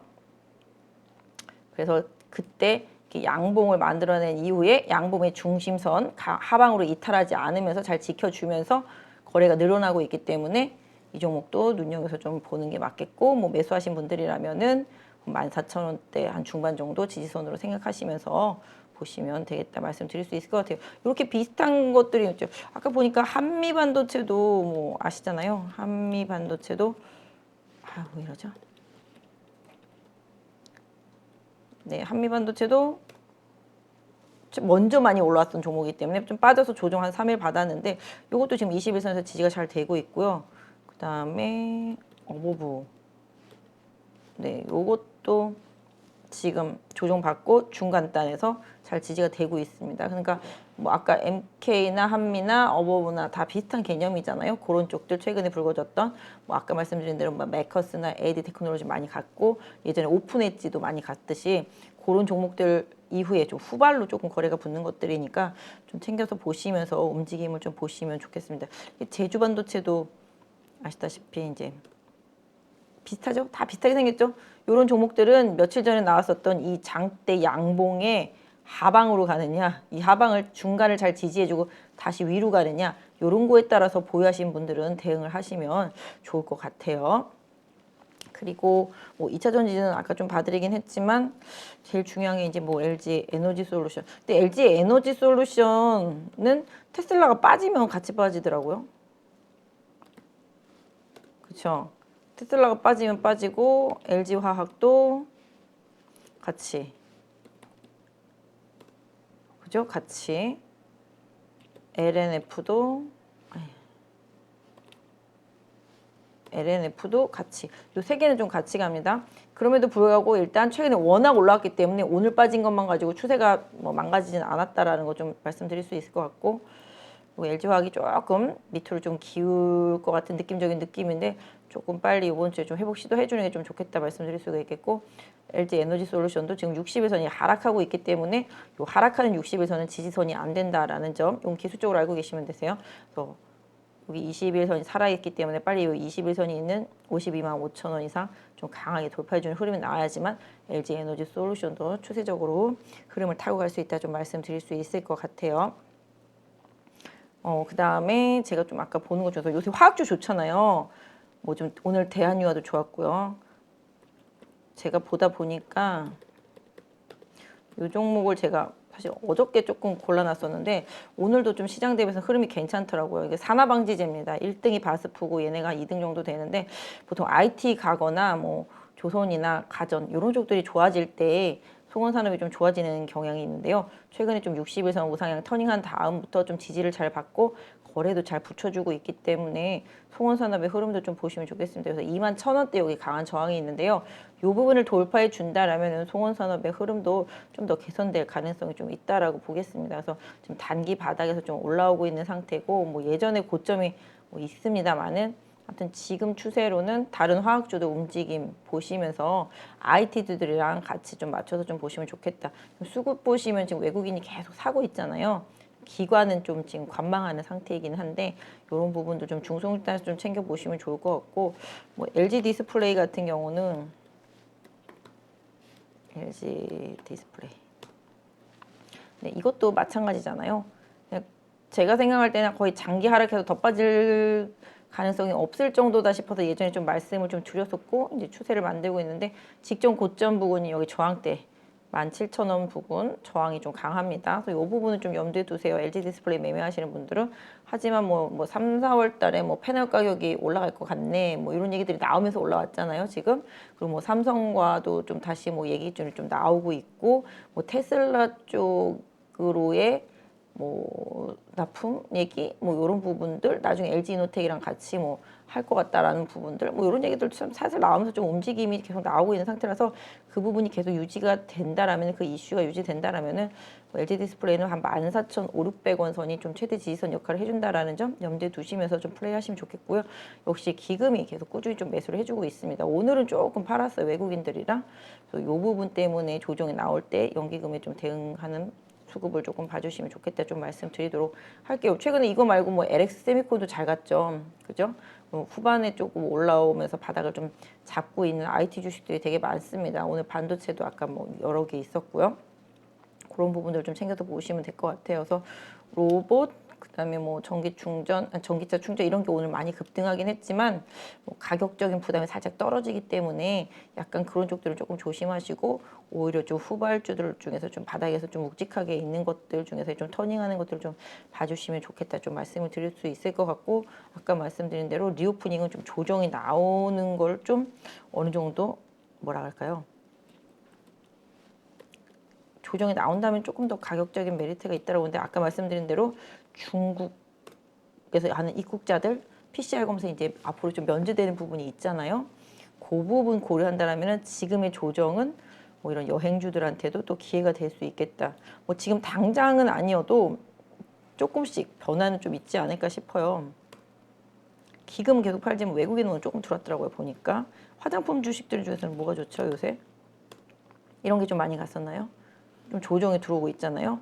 그래서 그때 양봉을 만들어낸 이후에 양봉의 중심선 하방으로 이탈하지 않으면서 잘 지켜주면서 거래가 늘어나고 있기 때문에 이 종목도 눈여겨서 좀 보는 게 맞겠고 뭐 매수하신 분들이라면은 14,000원대 한 중반 정도 지지선으로 생각하시면서 보시면 되겠다 말씀드릴 수 있을 것 같아요. 이렇게 비슷한 것들이 있죠. 아까 보니까 한미반도체도 뭐 아시잖아요. 한미반도체도 왜 이러죠? 네, 한미반도체도 먼저 많이 올라왔던 종목이기 때문에 좀 빠져서 조정 한 3일 받았는데 이것도 지금 21선에서 지지가 잘 되고 있고요. 그다음에 어버브. 네, 요것도 지금 조정받고 중간단에서 잘 지지가 되고 있습니다. 그러니까 뭐 아까 MK나 한미나 어버브나 다 비슷한 개념이잖아요. 그런 쪽들 최근에 불거졌던 뭐 아까 말씀드린 대로 뭐 메커스나 AD 테크놀로지 많이 갔고 예전에 오픈 엣지도 많이 갔듯이 그런 종목들 이후에 좀 후발로 조금 거래가 붙는 것들이니까 좀 챙겨서 보시면서 움직임을 좀 보시면 좋겠습니다. 제주 반도체도 아시다시피 이제 비슷하죠? 다 비슷하게 생겼죠? 이런 종목들은 며칠 전에 나왔었던 이 장대 양봉의 하방으로 가느냐, 이 하방을 중간을 잘 지지해주고 다시 위로 가느냐, 이런 거에 따라서 보유하신 분들은 대응을 하시면 좋을 것 같아요. 그리고 뭐 2차 전지는 아까 좀 봐드리긴 했지만 제일 중요한 게 이제 뭐 LG 에너지 솔루션. 근데 LG 에너지 솔루션은 테슬라가 빠지면 같이 빠지더라고요. 그렇죠? 테슬라가 빠지면 빠지고 LG 화학도 같이, 그죠? 같이 LNF도 같이. 요 세 개는 좀 같이 갑니다. 그럼에도 불구하고 일단 최근에 워낙 올라왔기 때문에 오늘 빠진 것만 가지고 추세가 뭐 망가지진 않았다라는 거 좀 말씀드릴 수 있을 것 같고, LG화학이 조금 밑으로 좀 기울 것 같은 느낌적인 느낌인데 조금 빨리 이번 주에 좀 회복 시도해 주는 게 좀 좋겠다 말씀드릴 수가 있겠고, LG 에너지 솔루션도 지금 60일선이 하락하고 있기 때문에 요 하락하는 60일선은 지지선이 안 된다라는 점, 용 기술적으로 알고 계시면 되세요. 그래서 여기 21선이 살아있기 때문에 빨리 이 21선이 있는 52만 5천 원 이상 좀 강하게 돌파해주는 흐름이 나와야지만 LG 에너지 솔루션도 추세적으로 흐름을 타고 갈 수 있다 좀 말씀드릴 수 있을 것 같아요. 그 다음에 제가 좀 아까 보는 것 중에서 요새 화학주 좋잖아요. 뭐 좀 오늘 대한유화도 좋았고요. 제가 보다 보니까 이 종목을 제가 사실 어저께 조금 골라놨었는데 오늘도 좀 시장 대비해서 흐름이 괜찮더라고요. 이게 산화방지제입니다. 1등이 바스프고 얘네가 2등 정도 되는데 보통 IT 가거나 뭐 조선이나 가전 이런 쪽들이 좋아질 때 송원산업이 좀 좋아지는 경향이 있는데요. 최근에 좀 60일선 우상향 터닝한 다음부터 좀 지지를 잘 받고 거래도 잘 붙여주고 있기 때문에 송원산업의 흐름도 좀 보시면 좋겠습니다. 그래서 2만 1,000원대 여기 강한 저항이 있는데요. 이 부분을 돌파해 준다라면 송원산업의 흐름도 좀 더 개선될 가능성이 좀 있다라고 보겠습니다. 그래서 지금 단기 바닥에서 좀 올라오고 있는 상태고 뭐 예전에 고점이 뭐 있습니다만은 아무튼 지금 추세로는 다른 화학주도 움직임 보시면서 IT들이랑 같이 좀 맞춰서 좀 보시면 좋겠다. 수급 보시면 지금 외국인이 계속 사고 있잖아요. 기관은 좀 지금 관망하는 상태이긴 한데 이런 부분도 좀 중소형단에서 좀 챙겨 보시면 좋을 것 같고, 뭐 LG 디스플레이 같은 경우는 LG 디스플레이, 네, 이것도 마찬가지잖아요. 그냥 제가 생각할 때는 거의 장기 하락해서 더 빠질 가능성이 없을 정도다 싶어서 예전에 좀 말씀을 좀 드렸었고 이제 추세를 만들고 있는데 직전 고점 부분이 여기 저항대 17,000원 부분 저항이 좀 강합니다. 그래서 이 부분은 좀 염두에 두세요. LG 디스플레이 매매하시는 분들은. 하지만 뭐 3, 4월 달에 뭐 패널 가격이 올라갈 것 같네. 뭐 이런 얘기들이 나오면서 올라왔잖아요, 지금. 그리고 뭐 삼성과도 좀 다시 뭐 얘기들이 좀 나오고 있고, 뭐 테슬라 쪽으로의 뭐 납품 얘기 뭐 이런 부분들 나중에 LG 이노텍이랑 같이 뭐 할 것 같다라는 부분들 뭐 이런 얘기들 참 사실 나오면서 좀 움직임이 계속 나오고 있는 상태라서 그 부분이 계속 유지가 된다라면 그 이슈가 유지된다라면은 뭐 LG 디스플레이는 한 14,500원 선이 좀 최대 지지선 역할을 해준다라는 점 염두에 두시면서 좀 플레이하시면 좋겠고요. 역시 기금이 계속 꾸준히 좀 매수를 해주고 있습니다. 오늘은 조금 팔았어요, 외국인들이랑. 그래서 이 부분 때문에 조정이 나올 때 연기금에 좀 대응하는 수급을 조금 봐주시면 좋겠다 좀 말씀드리도록 할게요. 최근에 이거 말고 뭐 LX 세미콘도 잘 갔죠, 그죠? 후반에 조금 올라오면서 바닥을 좀 잡고 있는 IT 주식들이 되게 많습니다. 오늘 반도체도 아까 뭐 여러 개 있었고요. 그런 부분들 좀 챙겨서 보시면 될 것 같아요. 그래서 로봇, 그다음에 뭐 전기 충전, 전기차 충전 이런 게 오늘 많이 급등하긴 했지만 뭐 가격적인 부담이 살짝 떨어지기 때문에 약간 그런 쪽들을 조금 조심하시고 오히려 좀 후발주들 중에서 좀 바닥에서 좀 묵직하게 있는 것들 중에서 좀 터닝하는 것들을 좀 봐주시면 좋겠다 좀 말씀을 드릴 수 있을 것 같고, 아까 말씀드린 대로 리오프닝은 좀 조정이 나오는 걸 좀 어느 정도 뭐라 할까요? 조정이 나온다면 조금 더 가격적인 메리트가 있다고 보는데 아까 말씀드린 대로 중국에서 하는 입국자들 PCR 검사 이제 앞으로 좀 면제되는 부분이 있잖아요. 그 부분 고려한다면은 지금의 조정은 뭐 이런 여행주들한테도 또 기회가 될 수 있겠다. 뭐 지금 당장은 아니어도 조금씩 변화는 좀 있지 않을까 싶어요. 기금 계속 팔지만 외국인 돈은 조금 들어왔더라고요. 보니까 화장품 주식들 중에서는 뭐가 좋죠 요새? 이런 게 좀 많이 갔었나요? 좀 조정이 들어오고 있잖아요.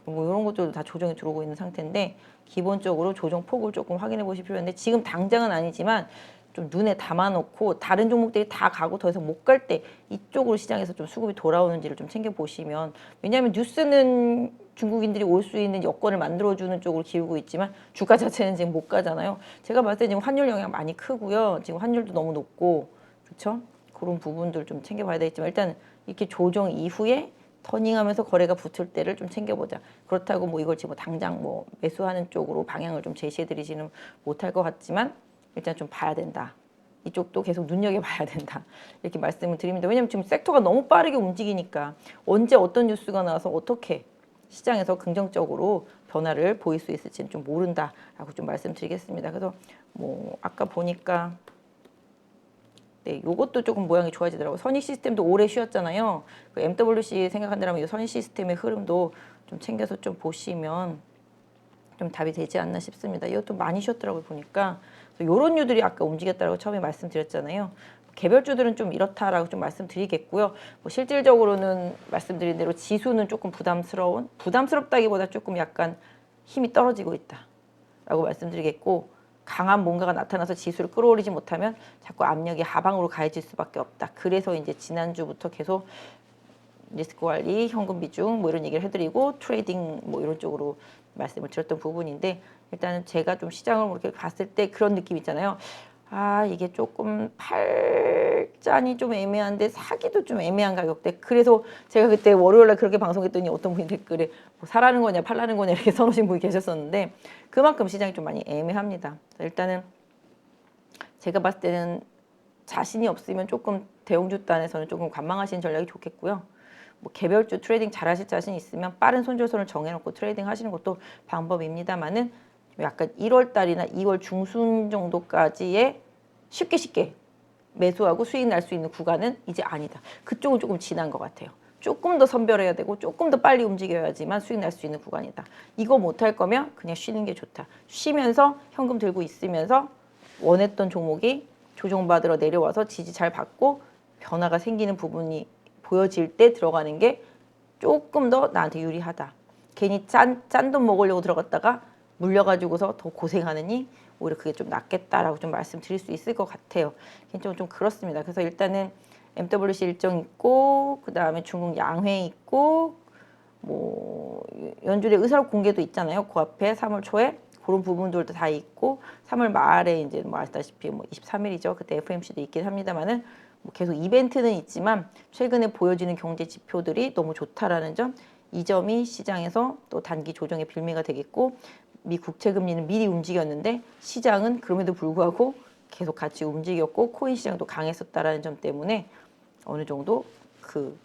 뭐 이런 것들도 다 조정이 들어오고 있는 상태인데 기본적으로 조정 폭을 조금 확인해 보실 필요한데 지금 당장은 아니지만 좀 눈에 담아놓고 다른 종목들이 다 가고 더 이상 못 갈 때 이쪽으로 시장에서 좀 수급이 돌아오는지를 좀 챙겨보시면 왜냐하면 뉴스는 중국인들이 올 수 있는 여건을 만들어주는 쪽으로 기울고 있지만 주가 자체는 지금 못 가잖아요. 제가 봤을 때 지금 환율 영향 많이 크고요. 지금 환율도 너무 높고 그렇죠? 그런 부분들 좀 챙겨봐야 되겠지만 일단 이렇게 조정 이후에 터닝하면서 거래가 붙을 때를 좀 챙겨보자. 그렇다고 뭐 이걸 지금 당장 뭐 매수하는 쪽으로 방향을 좀 제시해드리지는 못할 것 같지만 일단 좀 봐야 된다. 이쪽도 계속 눈여겨봐야 된다. 이렇게 말씀을 드립니다. 왜냐하면 지금 섹터가 너무 빠르게 움직이니까 언제 어떤 뉴스가 나와서 어떻게 시장에서 긍정적으로 변화를 보일 수 있을지는 좀 모른다라고 좀 말씀드리겠습니다. 그래서 뭐 아까 보니까 네, 요것도 조금 모양이 좋아지더라고요. 선익 시스템도 오래 쉬었잖아요. 그 MWC 생각한다면 이 선익 시스템의 흐름도 좀 챙겨서 좀 보시면 좀 답이 되지 않나 싶습니다. 이것도 많이 쉬었더라고요, 보니까. 요런 류들이 아까 움직였다고 처음에 말씀드렸잖아요. 개별주들은 좀 이렇다라고 좀 말씀드리겠고요. 뭐 실질적으로는 말씀드린 대로 지수는 조금 부담스럽다기보다 조금 약간 힘이 떨어지고 있다라고 말씀드리겠고 강한 뭔가가 나타나서 지수를 끌어올리지 못하면 자꾸 압력이 하방으로 가해질 수밖에 없다. 그래서 이제 지난주부터 계속 리스크 관리, 현금 비중 뭐 이런 얘기를 해드리고 트레이딩 뭐 이런 쪽으로 말씀을 드렸던 부분인데 일단은 제가 좀 시장을 이렇게 봤을 때 그런 느낌 있잖아요. 아 이게 조금 팔자니 좀 애매한데 사기도 좀 애매한 가격대. 그래서 제가 그때 월요일날 그렇게 방송했더니 어떤 분이 댓글에 뭐 사라는 거냐 팔라는 거냐 이렇게 써놓으신 분이 계셨었는데 그만큼 시장이 좀 많이 애매합니다. 일단은 제가 봤을 때는 자신이 없으면 조금 대형주 단에서는 조금 관망하시는 전략이 좋겠고요. 뭐 개별주 트레이딩 잘하실 자신 있으면 빠른 손절선을 정해놓고 트레이딩 하시는 것도 방법입니다만은 약간 1월 달이나 2월 중순 정도까지의 쉽게 매수하고 수익 날 수 있는 구간은 이제 아니다. 그쪽은 조금 지난 것 같아요. 조금 더 선별해야 되고 조금 더 빨리 움직여야지만 수익 날 수 있는 구간이다. 이거 못할 거면 그냥 쉬는 게 좋다. 쉬면서 현금 들고 있으면서 원했던 종목이 조정받으러 내려와서 지지 잘 받고 변화가 생기는 부분이 보여질 때 들어가는 게 조금 더 나한테 유리하다. 괜히 짠 돈 먹으려고 들어갔다가 물려가지고서 더 고생하느니 오히려 그게 좀 낫겠다라고 좀 말씀드릴 수 있을 것 같아요. 개인적으로 좀 그렇습니다. 그래서 일단은 MWC 일정 있고 그 다음에 중국 양회 있고 뭐 연준의 의사록 공개도 있잖아요. 그 앞에 3월 초에 그런 부분들도 다 있고 3월 말에 이제 뭐 아시다시피 뭐 23일이죠. 그때 FMC도 있긴 합니다만은 뭐 계속 이벤트는 있지만 최근에 보여지는 경제 지표들이 너무 좋다라는 점, 이 점이 시장에서 또 단기 조정의 빌미가 되겠고 미 국채 금리는 미리 움직였는데 시장은 그럼에도 불구하고 계속 같이 움직였고 코인 시장도 강했었다라는 점 때문에 어느 정도 그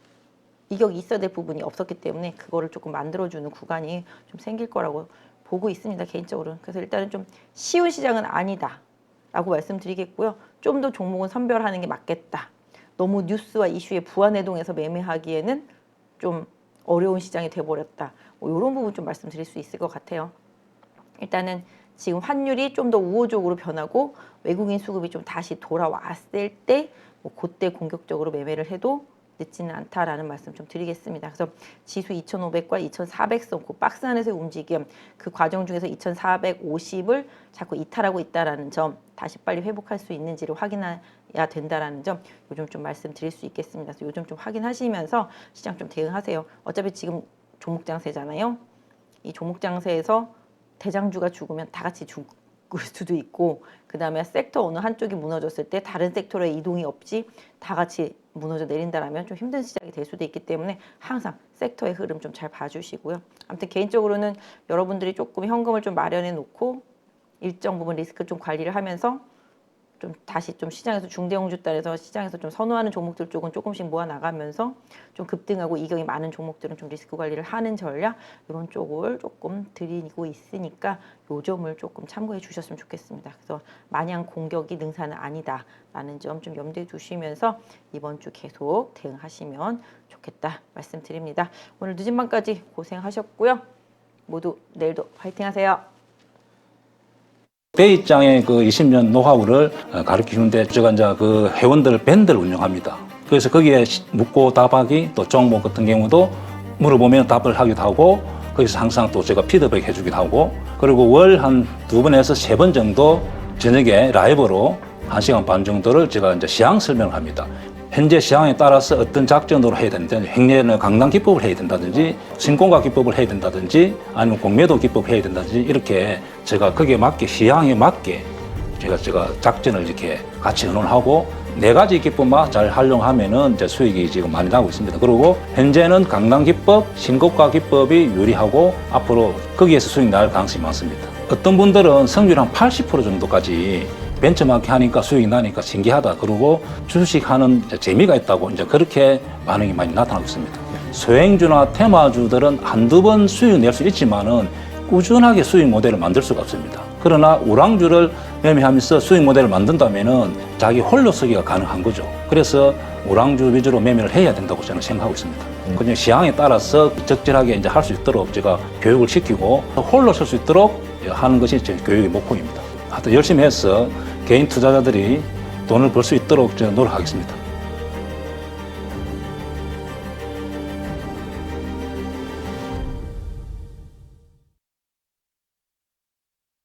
이격이 있어야 될 부분이 없었기 때문에 그거를 조금 만들어주는 구간이 좀 생길 거라고 보고 있습니다. 개인적으로는. 그래서 일단은 좀 쉬운 시장은 아니다 라고 말씀드리겠고요. 좀 더 종목은 선별하는 게 맞겠다. 너무 뉴스와 이슈에 부안해동해서 매매하기에는 좀 어려운 시장이 돼버렸다. 뭐 이런 부분 좀 말씀드릴 수 있을 것 같아요. 일단은 지금 환율이 좀 더 우호적으로 변하고 외국인 수급이 좀 다시 돌아왔을 때 뭐 그때 공격적으로 매매를 해도 늦지는 않다라는 말씀 좀 드리겠습니다. 그래서 지수 2,500과 2,400선 그 박스 안에서의 움직임, 그 과정 중에서 2,450을 자꾸 이탈하고 있다라는 점, 다시 빨리 회복할 수 있는지를 확인해야 된다라는 점 요즘 좀 말씀드릴 수 있겠습니다. 그래서 요즘 좀 확인하시면서 시장 좀 대응하세요. 어차피 지금 종목 장세잖아요. 이 종목 장세에서 대장주가 죽으면 다 같이 죽을 수도 있고 그 다음에 섹터 어느 한쪽이 무너졌을 때 다른 섹터로의 이동이 없이 다 같이 무너져 내린다라면 좀 힘든 시작이 될 수도 있기 때문에 항상 섹터의 흐름 좀 잘 봐주시고요. 아무튼 개인적으로는 여러분들이 조금 현금을 좀 마련해 놓고 일정 부분 리스크 좀 관리를 하면서 좀 다시 좀 시장에서 중대형주 달에서 시장에서 좀 선호하는 종목들 쪽은 조금씩 모아 나가면서 좀 급등하고 이경이 많은 종목들은 좀 리스크 관리를 하는 전략 이런 쪽을 조금 드리고 있으니까 요 점을 조금 참고해 주셨으면 좋겠습니다. 그래서 마냥 공격이 능사는 아니다라는 점 좀 염두에 두시면서 이번 주 계속 대응하시면 좋겠다 말씀드립니다. 오늘 늦은 밤까지 고생하셨고요. 모두 내일도 파이팅 하세요. 대입장의 그 20년 노하우를 가르치는데 제가 이제 그 회원들 밴드를 운영합니다. 그래서 거기에 묻고 답하기 또 종목 같은 경우도 물어보면 답을 하기도 하고 거기서 항상 또 제가 피드백 해주기도 하고 그리고 월 한 2번에서 3번 정도 저녁에 라이브로 1시간 반 정도를 제가 이제 시황 설명을 합니다. 현재 시황에 따라서 어떤 작전으로 해야 되는지 횡례는 강당 기법을 해야 된다든지 신공각 기법을 해야 된다든지 아니면 공매도 기법을 해야 된다든지 이렇게 제가 거기에 맞게 시황에 맞게 제가 작전을 이렇게 같이 의논하고 4가지 기법만 잘 활용하면은 이제 수익이 지금 많이 나고 있습니다. 그리고 현재는 강당 기법, 신고가 기법이 유리하고 앞으로 거기에서 수익 날 가능성이 많습니다. 어떤 분들은 성률 한 80% 정도까지 벤처마킹 하니까 수익이 나니까 신기하다. 그리고 주식하는 재미가 있다고 이제 그렇게 반응이 많이 나타나고 있습니다. 소행주나 테마주들은 한두 번 수익 낼 수 있지만은 꾸준하게 수익 모델을 만들 수가 없습니다. 그러나 우량주를 매매하면서 수익 모델을 만든다면은 자기 홀로 서기가 가능한 거죠. 그래서 우량주 위주로 매매를 해야 된다고 저는 생각하고 있습니다. 그냥 시황에 따라서 적절하게 이제 할 수 있도록 제가 교육을 시키고 홀로 설 수 있도록 하는 것이 제 교육의 목표입니다. 하여튼 열심히 해서 개인 투자자들이 돈을 벌 수 있도록 저는 노력하겠습니다.